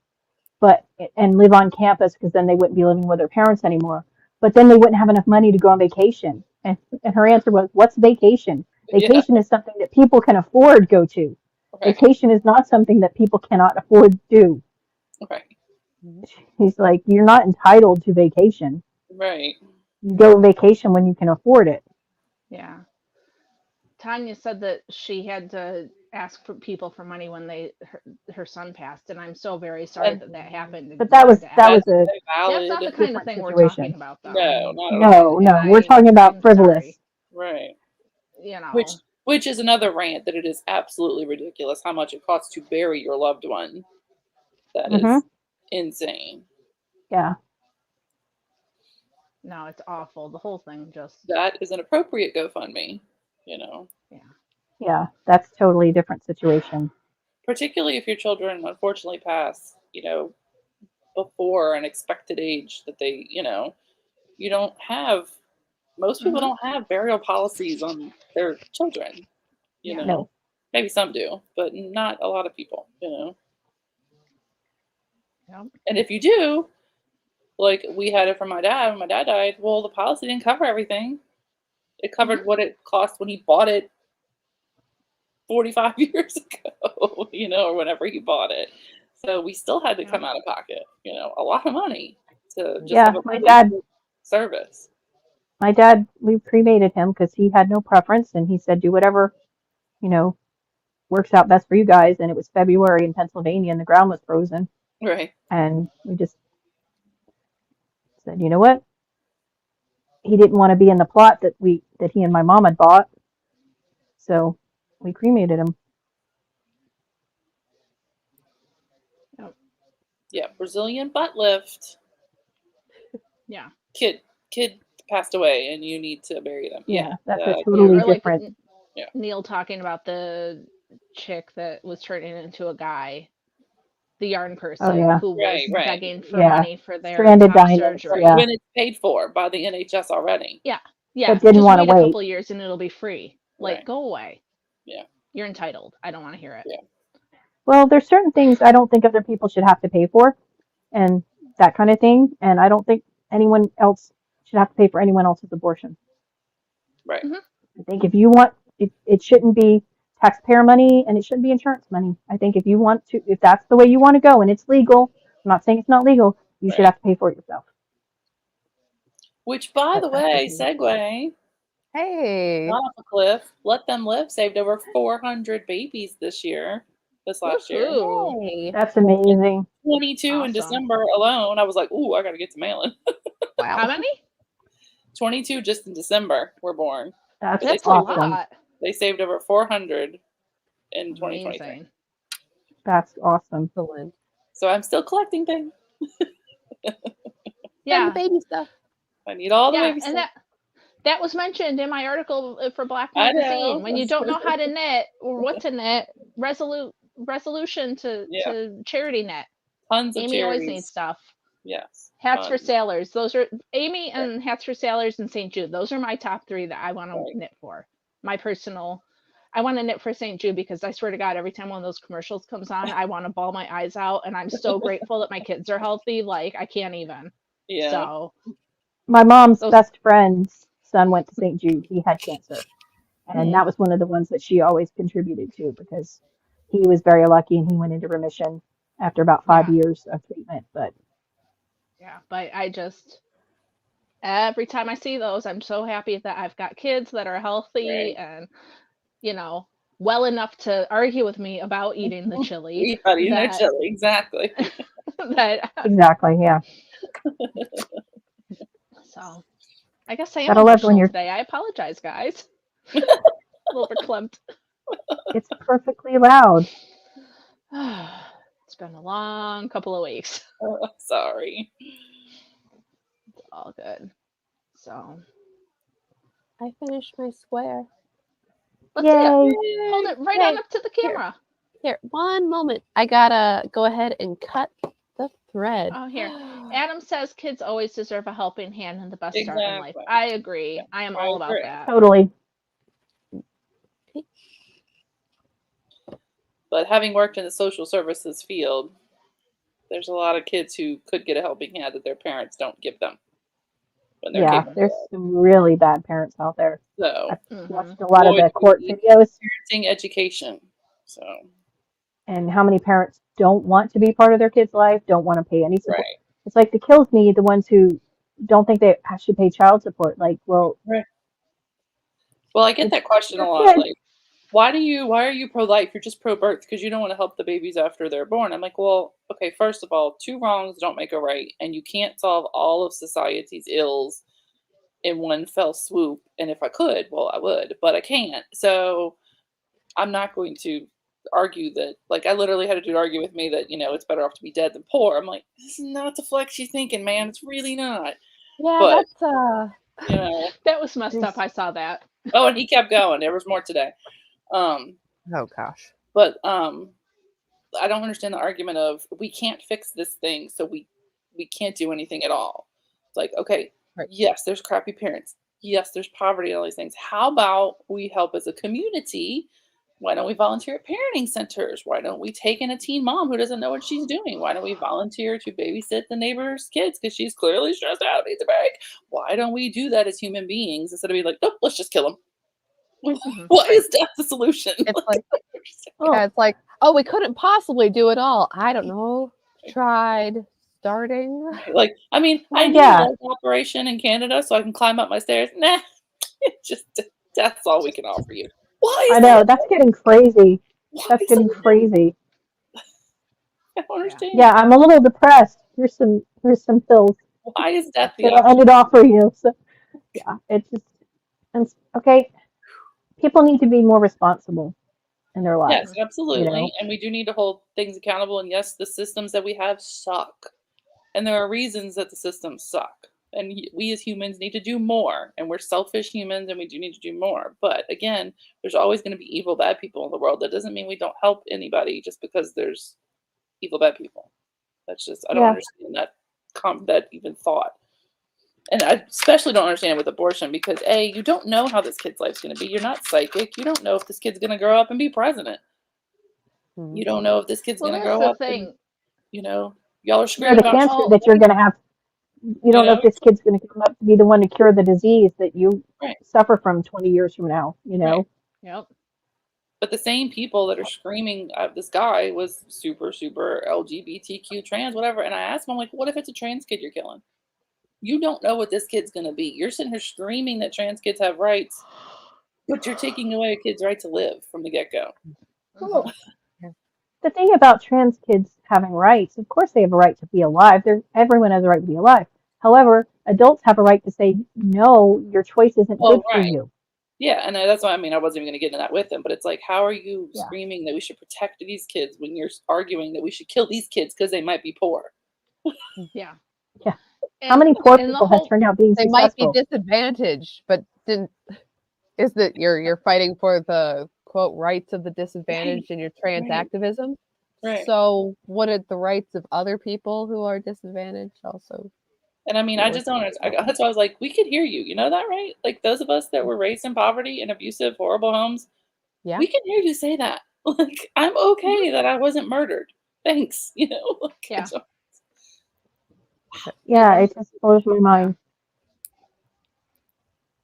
and live on campus because then they wouldn't be living with their parents anymore. But then they wouldn't have enough money to go on vacation. And her answer was, "What's vacation? Vacation is something that people can afford go to. Vacation is not something that people cannot afford to do." He's like, "You're not entitled to vacation. Right. You go on vacation when you can afford it." Yeah. Tanya said that she had to ask for people for money when her son passed, and I'm so very sorry that happened. But that's not the kind of thing we're talking about, though. No, we're talking about frivolous. Right. Which is another rant that it is absolutely ridiculous how much it costs to bury your loved one. That is insane. Yeah. No, it's awful. The whole thing just. That is an appropriate GoFundMe. Yeah, that's totally a different situation. Particularly if your children unfortunately pass, before an expected age that they, you don't have, most people don't have burial policies on their children, No. Maybe some do, but not a lot of people, Yep. And if you do, like we had it from my dad, when my dad died, well, the policy didn't cover everything. It covered what it cost when he bought it 45 years ago, or whenever he bought it. So we still had to come out of pocket, a lot of money to just have my dad service. My dad, we cremated him because he had no preference, and he said, "Do whatever, works out best for you guys." And it was February in Pennsylvania, and the ground was frozen. Right. And we just said, "You know what?" He didn't want to be in the plot that he and my mom had bought, so we cremated him. Yeah, Brazilian butt lift. Yeah. Kid passed away, and you need to bury them. Yeah, that's a totally different. Neil talking about the chick that was turning into a guy. the yarn person who was begging for money for their stranded top dynamics, surgery. When it's paid for by the NHS already. Yeah. But didn't just want to wait a wait. couple years and it'll be free. Like, go away. Yeah. You're entitled. I don't want to hear it. Yeah. Well, there's certain things I don't think other people should have to pay for, and that kind of thing. And I don't think anyone else should have to pay for anyone else's abortion. Right. I think if you want, it shouldn't be taxpayer money and it shouldn't be insurance money. I think if you want to, if that's the way you want to go and it's legal, I'm not saying it's not legal, you should have to pay for it yourself. Which, by the way, segue. Hey. Not off a cliff. Let Them Live saved over 400 babies this last year. Hey. That's amazing. 22 in December alone. I was like, ooh, I got to get to mailing. Wow. How many? 22 just in December were born. That's awesome. A lot. They saved over 400 in 2023. Amazing. That's awesome. So I'm still collecting things. Yeah. And the baby stuff. I need all the baby and stuff. That was mentioned in my article for Black Magazine. When you don't know how to knit or what to knit, resolution to charity knit. Tons of Amy charities. always needs stuff. Yes. Hats for Sailors. Those are Amy and Hats for Sailors and St. Jude. Those are my top 3 that I want to knit for. My personal. I want to knit for St. Jude because I swear to God, every time one of those commercials comes on, I want to bawl my eyes out, and I'm so grateful that my kids are healthy. Like, I can't even. Yeah. So. My mom's best friend's son went to St. Jude. He had cancer. And that was one of the ones that she always contributed to because he was very lucky and he went into remission after about 5 years of treatment. But I just, every time I see those, I'm so happy that I've got kids that are healthy and, well enough to argue with me about eating the chili. Eating their chili, exactly. Exactly, yeah. So, I guess I am emotional today. I apologize, guys. A little verklempt. It's perfectly loud. It's been a long couple of weeks. Sorry. It's all good. So. I finished my square. Let's see it. Hold it right on up to the camera. Here, one moment. I gotta go ahead and cut the thread. Oh, here. Adam says kids always deserve a helping hand and the best start in life. I agree. Yeah, I am all about that. Totally. But having worked in the social services field, there's a lot of kids who could get a helping hand that their parents don't give them. When they're capable. There's some really bad parents out there. So I've watched a lot of the court videos. Parenting education. So. And how many parents don't want to be part of their kid's life, don't want to pay any support. Right. It's like it kills me, the ones who don't think they should pay child support. Like, well. Right. Well, I get that question a lot. Like, why are you pro-life? You're just pro-birth because you don't want to help the babies after they're born. I'm like, well, okay, first of all, 2 wrongs don't make a right, and you can't solve all of society's ills in one fell swoop. And if I could, well, I would, but I can't. So I'm not going to argue that. Like, I literally had a dude argue with me that, it's better off to be dead than poor. I'm like, this is not the flex you're thinking, man. It's really not. Yeah, but, that's that was messed up. I saw that. Oh, and he kept going. There was more today. Oh gosh. But I don't understand the argument of we can't fix this thing, so we can't do anything at all. It's like, okay, yes, there's crappy parents. Yes, there's poverty and all these things. How about we help as a community? Why don't we volunteer at parenting centers? Why don't we take in a teen mom who doesn't know what she's doing? Why don't we volunteer to babysit the neighbor's kids because she's clearly stressed out, needs a break? Why don't we do that as human beings instead of being like, oh, let's just kill them? Why is death the solution? It's like, it's like, oh, we couldn't possibly do it all. I don't know. Tried starting. Like, I mean, I need a operation in Canada so I can climb up my stairs. Nah, just death's all we can offer you. Why? I know that's getting crazy. That's getting crazy. I don't understand. Yeah, I'm a little depressed. Here's some pills. Why is death the option? I ended offer you. So yeah, it's just okay. People need to be more responsible in their lives. Yes, absolutely. And we do need to hold things accountable. And yes, the systems that we have suck. And there are reasons that the systems suck. And we as humans need to do more. And we're selfish humans and we do need to do more. But again, there's always going to be evil, bad people in the world. That doesn't mean we don't help anybody just because there's evil bad people. That's just, I don't understand that even thought. And I especially don't understand it with abortion because you don't know how this kid's life's going to be. You're not psychic. You don't know if this kid's going to grow up and be president. Mm-hmm. You don't know if this kid's going to grow up and, y'all are screaming the cancer that you're going to have. You don't know if this kid's going to come up to be the one to cure the disease that you suffer from 20 years from now, Right. Yep. But the same people that are screaming, this guy was super, super LGBTQ trans, whatever. And I asked him, I'm like, what if it's a trans kid you're killing? You don't know what this kid's going to be. You're sitting here screaming that trans kids have rights, but you're taking away a kid's right to live from the get-go. Well, the thing about trans kids having rights, of course they have a right to be alive. Everyone has a right to be alive. However, adults have a right to say, no, your choice isn't good for you. Yeah, and that's what I mean. I wasn't even going to get into that with him, but it's like, how are you screaming that we should protect these kids when you're arguing that we should kill these kids because they might be poor? Yeah. Yeah. How many poor people have turned out being successful? They might be disadvantaged, but is that you're fighting for the quote rights of the disadvantaged in your trans activism? Right. So wouldn't the rights of other people who are disadvantaged also? And I mean, I just don't. That's why I was like, we could hear you. You know that, right? Like those of us that were raised in poverty and abusive, horrible homes. Yeah. We can hear you say that. Like, I'm okay that I wasn't murdered. Thanks. You know. Like, yeah. Yeah, it just blows my mind.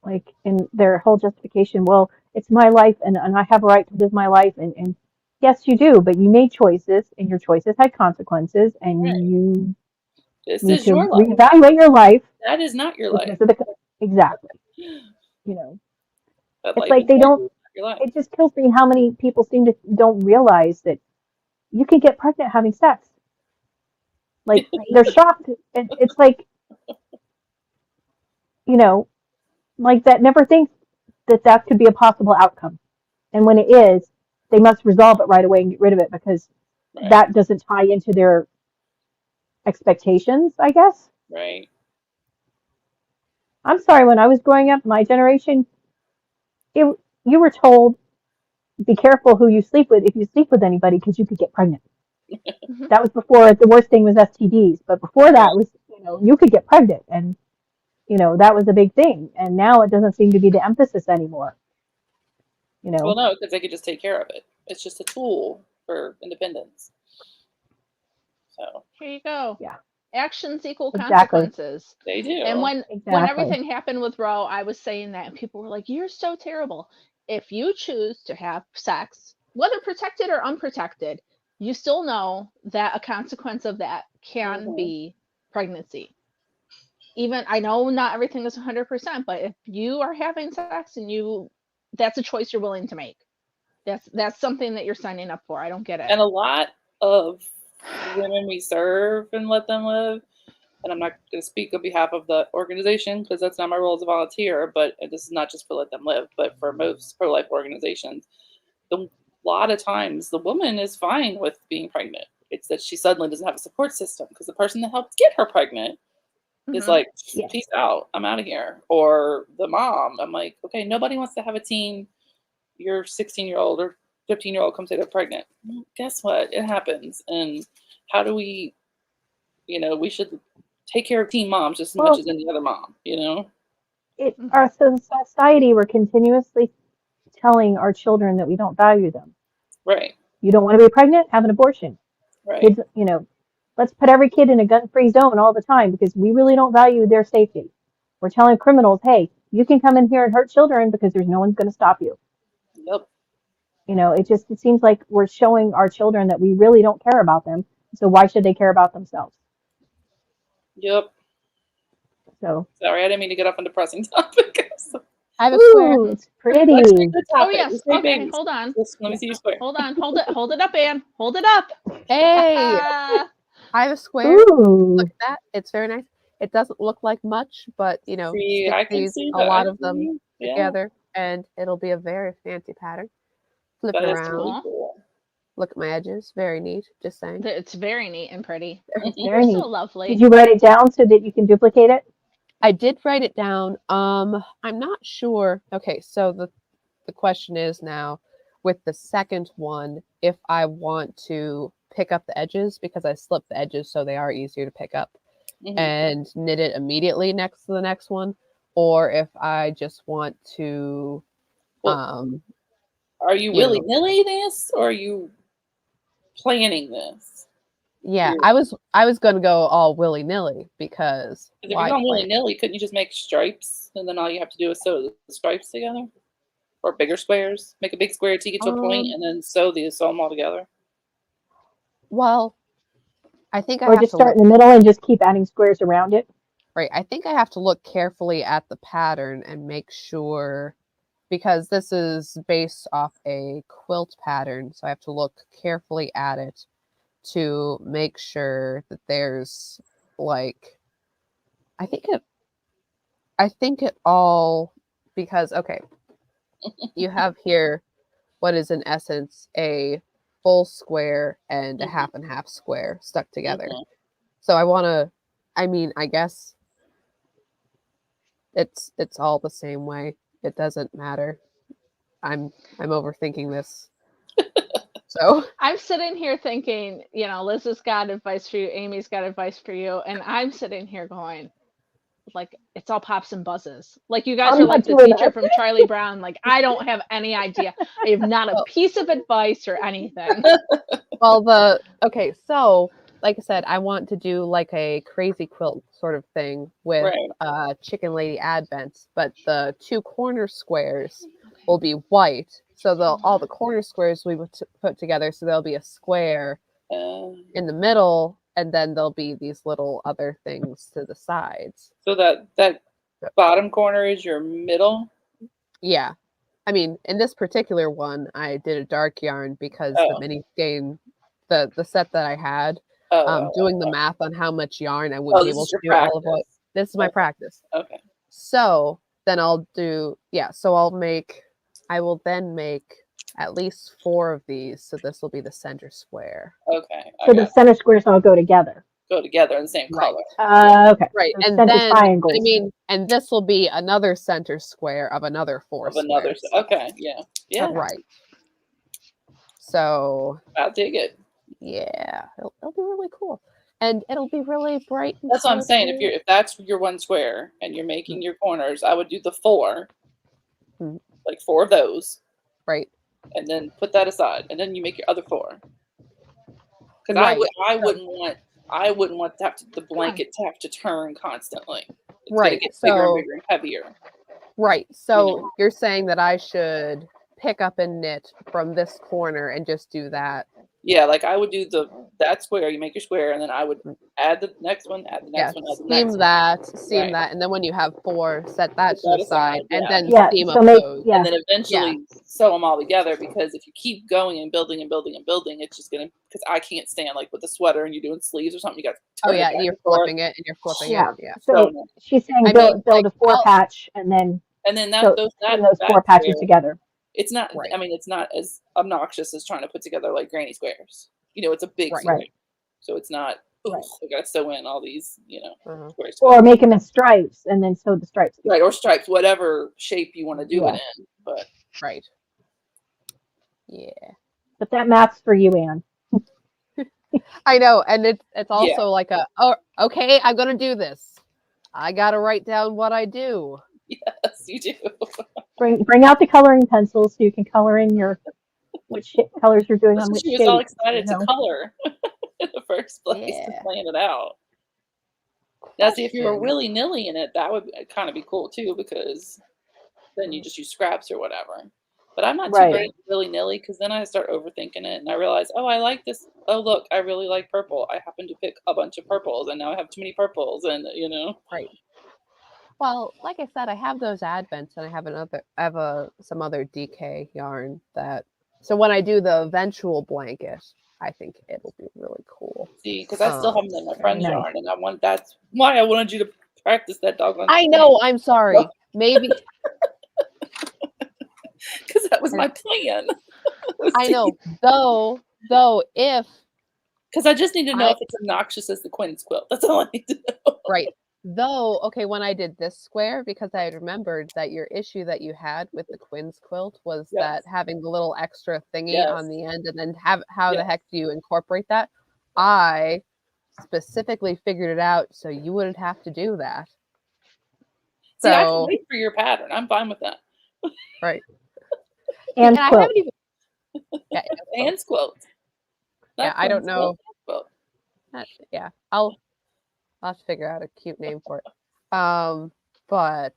Like in their whole justification, well, it's my life and I have a right to live my life. And yes, you do, but you made choices and your choices had consequences and you need to reevaluate your life. That is not your life. Exactly. You know, it's like they don't, it just kills me how many people don't realize that you can get pregnant having sex. Like they're shocked. It's like, you know, like that never thinks that could be a possible outcome. And when it is, they must resolve it right away and get rid of it because that doesn't tie into their expectations, I guess. Right. I'm sorry, when I was growing up, my generation, you were told, be careful who you sleep with if you sleep with anybody because you could get pregnant. That was before the worst thing was STDs. But before that was, you could get pregnant. And, that was a big thing. And now it doesn't seem to be the emphasis anymore. Well, no, because they could just take care of it. It's just a tool for independence. So here you go. Yeah. Actions equal consequences. They do. And when everything happened with Roe, I was saying that, and people were like, "You're so terrible." If you choose to have sex, whether protected or unprotected, you still know that a consequence of that can be pregnancy. Even I know not everything is 100%, but if you are having sex and that's a choice you're willing to make. That's something that you're signing up for. I don't get it. And a lot of women we serve and let them live, and I'm not going to speak on behalf of the organization because that's not my role as a volunteer, but this is not just for let them live, but for most pro-life organizations, a lot of times the woman is fine with being pregnant. It's that she suddenly doesn't have a support system because the person that helped get her pregnant is like, peace out, I'm out of here. Or the mom, I'm like, okay, nobody wants to have a teen, your 16-year-old or 15-year-old come say they're pregnant. Well, guess what? It happens. And how do we should take care of teen moms just as much as any other mom, Our society, we're continuously telling our children that we don't value them. Right. You don't want to be pregnant? Have an abortion. Right. Kids, let's put every kid in a gun-free zone all the time because we really don't value their safety. We're telling criminals, hey, you can come in here and hurt children because there's no one's going to stop you. Yep. It seems like we're showing our children that we really don't care about them. So why should they care about themselves? Yep. So sorry, I didn't mean to get off on a depressing topic. I have a square. It's pretty. Oh yes. Okay, hold on. Let me see your square. Hold on. Hold it up, Anne. Hold it up. Hey. I have a square. Ooh. Look at that. It's very nice. It doesn't look like much, but see, I can see a lot of them together, and it'll be a very fancy pattern. Flip it around. Cool. Look at my edges. Very neat. Just saying. It's very neat and pretty. It's very neat. So lovely. Did you write it down so that you can duplicate it? I did write it down. I'm not sure. Okay, so the question is now with the second one, if I want to pick up the edges because I slip the edges so they are easier to pick up and knit it immediately next to the next one, or if I just want to. Are you willy-nilly this, or are you planning this? Yeah, I was gonna go all willy-nilly because if you're going willy-nilly, couldn't you just make stripes and then all you have to do is sew the stripes together? Or bigger squares? Make a big square till you get to a point and then sew them all together. Well, I think I have just start in the middle and just keep adding squares around it. Right. I think I have to look carefully at the pattern and make sure, because this is based off a quilt pattern, so I have to look carefully at it to make sure that there's like, I think it all, because, okay, you have here what is in essence a full square and a half and half square stuck together. So I want to, I guess it's all the same way. It doesn't matter. I'm overthinking this. So I'm sitting here thinking, Liz has got advice for you, Amy's got advice for you, and I'm sitting here going, like, it's all pops and buzzes. Like, you guys are like the teacher from Charlie Brown. Like, I don't have any idea. I have not a piece of advice or anything. Well, okay, so like I said, I want to do like a crazy quilt sort of thing with Chicken Lady Advents, but the two corner squares will be white. So all the corner squares we would put together, so there'll be a square in the middle, and then there'll be these little other things to the sides. So that bottom corner is your middle? Yeah. In this particular one, I did a dark yarn because the mini skein, the set that I had, doing the math on how much yarn I would be able to do all of it. This is my practice. Okay. So then I will then make at least 4 of these. So this will be the center square. Okay. So the center squares all go together. Go together in the same color. Okay. Right. So and then triangles. and this will be another center square of another 4 squares. Okay. Yeah. Yeah. Right. So I'll dig it. Yeah, it'll be really cool, and it'll be really bright. That's what I'm saying. If that's your one square and you're making your corners, I would do the 4, like 4 of those, right? And then put that aside, and then you make your other 4. Because I wouldn't want to have the blanket to have to turn constantly. Right. It gets bigger and bigger and heavier. Right. So you're saying that I should pick up and knit from this corner and just do that. Yeah, like I would do that square, you make your square, and then I would add the next one, add the next one, add the next one. Seam that, and then when you have 4, set that to the side, and then seam so up those. Yeah. And then eventually sew them all together, because if you keep going and building and building and building, it's just going to, because I can't stand like with the sweater and you're doing sleeves or something, you got to turn and you're flipping it and you're flipping it. Yeah. So she's saying build a 4 patch and then those 4 patches together. It's not, it's not as obnoxious as trying to put together like granny squares. It's a big square. So it's not, I got to sew in all these, squares. Or make them as stripes and then sew the stripes. Right, or stripes, whatever shape you want to do it in. But yeah. But that math's for you, Anne. I know, and it's also like okay, I'm going to do this. I got to write down what I do. Yes, you do. Bring out the coloring pencils so you can color in which colors you're doing on which She was all excited to color in the first place to plan it out. Now, see, if you were willy-nilly in it, that would kind of be cool too, because then you just use scraps or whatever. But I'm not too great willy-nilly, because then I start overthinking it and I realize, I like this. Oh, look, I really like purple. I happen to pick a bunch of purples, and now I have too many purples, and Right. Well, like I said, I have those Advents, and I have some other DK yarn that. So when I do the eventual blanket, I think it'll be really cool. See, because I still have them in my friend's yarn, and that's why I wanted you to practice that doggone. I know. I'm sorry. Maybe. Because that was my plan. I know. Though if. Because I just need to know if it's obnoxious as the Quinn's quilt. That's all I need to know. Right. Though, okay, when I did this square, because I had remembered that your issue that you had with the Quinn's quilt was that having the little extra thingy on the end, and then how the heck do you incorporate that? I specifically figured it out so you wouldn't have to do that. See, I can wait for your pattern. I'm fine with that. Right. And quilt. I haven't even... Yeah, and quilt. Yeah, I don't know. Yeah, I'll have to figure out a cute name for it. But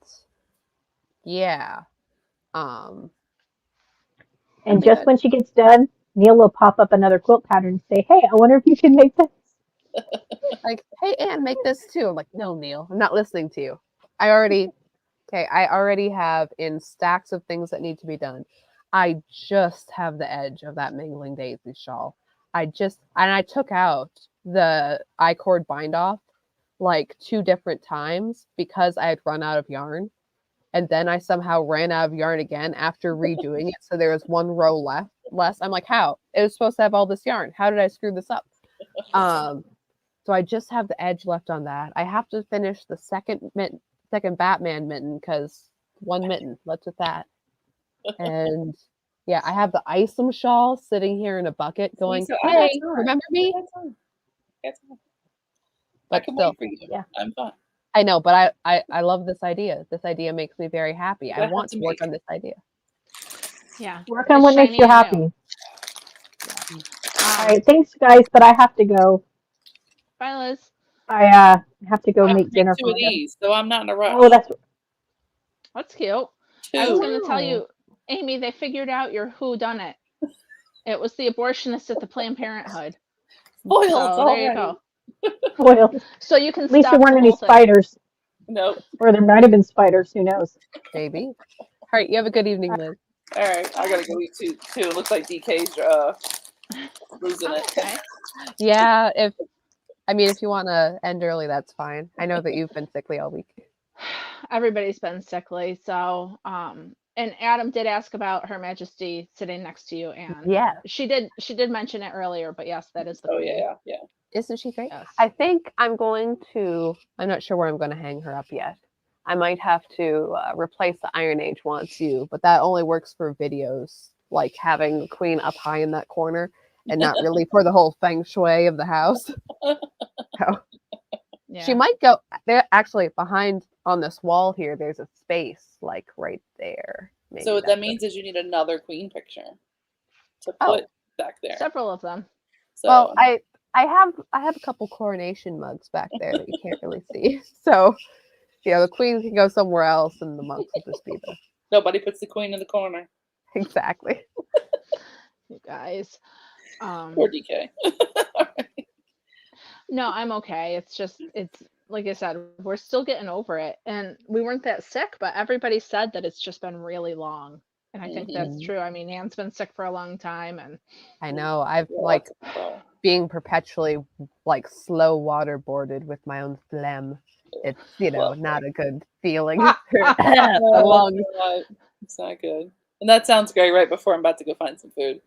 yeah. And just when she gets done, Neil will pop up another quilt pattern and say, "Hey, I wonder if you can make this." Like, hey, Anne, make this too. I'm like, no, Neil, I'm not listening to you. I already have in stacks of things that need to be done. I just have the edge of that Mingling Daisy shawl. I took out the I-cord bind off like 2 different times because I had run out of yarn. And then I somehow ran out of yarn again after redoing it. So there was 1 row less. I'm like, how? It was supposed to have all this yarn. How did I screw this up? So I just have the edge left on that. I have to finish the second Batman mitten because 1 mitten. Let's with that. And yeah, I have the Isom shawl sitting here in a bucket going, hey, remember me? I can wait for you. Yeah. I'm fine. I know, but I love this idea. This idea makes me very happy. I want to work on this idea. Yeah. Work on what makes you happy. All right, thanks, guys, but I have to go. Bye, Liz. I have to go make dinner for these, so I'm not in a rush. Oh, that's cute. 2. I was going to tell you, Amy, they figured out your whodunit. It was the abortionist at the Planned Parenthood. Spoiled. So there you go. Spoiled. So you can. At least there weren't any spiders. Nope. Or there might have been spiders. Who knows? Maybe. All right. You have a good evening, Liz. All right. I gotta go eat too. It looks like DK's losing it. Okay. Yeah. If you want to end early, that's fine. I know that you've been sickly all week. Everybody's been sickly. So, and Adam did ask about Her Majesty sitting next to you, and she did mention it earlier. But yes, that is the. Oh yeah. Isn't she great? Yes. I think I'm not sure where I'm going to hang her up yet. I might have to replace the Iron Age Wants You, but that only works for videos, like having the queen up high in that corner and not really for the whole feng shui of the house. So, she might go there. Actually, behind on this wall here, there's a space like right there. Maybe so what that means is you need another queen picture to put back there. Several of them. So. Well, I have a couple coronation mugs back there that you can't really see. So, the queen can go somewhere else, and the monks will just be there. Nobody puts the queen in the corner. Exactly. You guys. Poor DK. No, I'm okay. It's like I said, we're still getting over it, and we weren't that sick, but everybody said that it's just been really long. And I think that's true. I mean, Anne's been sick for a long time, and I know I've being perpetually slow waterboarded with my own phlegm. It's not a good feeling. It's not good. And that sounds great right before I'm about to go find some food.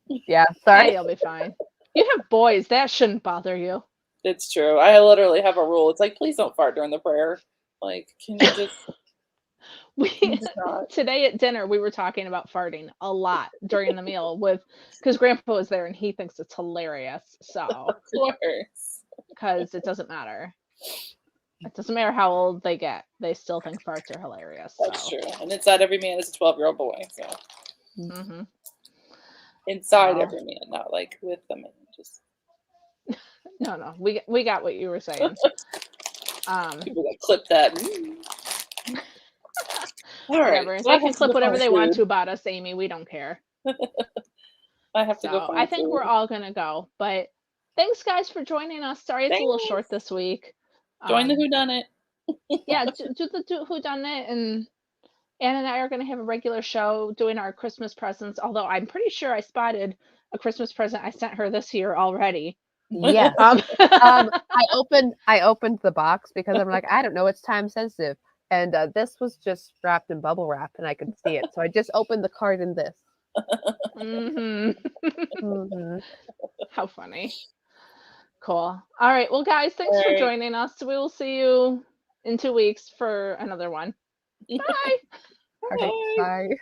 Yeah, sorry. Hey, you'll be fine. You have boys. That shouldn't bother you. It's true. I literally have a rule. It's like, please don't fart during the prayer. Like, can you just... Today at dinner we were talking about farting a lot during the meal because Grandpa was there and he thinks it's hilarious. So of course, because it doesn't matter how old they get, they still think farts are hilarious. That's true. And inside every man is a 12-year-old boy. So inside every man, not like with the man. Just no. We got what you were saying. People that clip that. All right. Whatever. They can clip whatever they want to about us, Amy. We don't care. I have to go. I think we're all gonna go. But thanks, guys, for joining us. Sorry it's a little short this week. Join the Whodunit. Yeah, do the Whodunit, and Anne and I are gonna have a regular show doing our Christmas presents. Although I'm pretty sure I spotted a Christmas present I sent her this year already. Yes. I opened the box because I'm like, I don't know, it's time sensitive. And this was just wrapped in bubble wrap, and I could see it. So I just opened the card in this. How funny. Cool. All right. Well, guys, thanks for joining us. We will see you in 2 weeks for another one. Bye. Bye.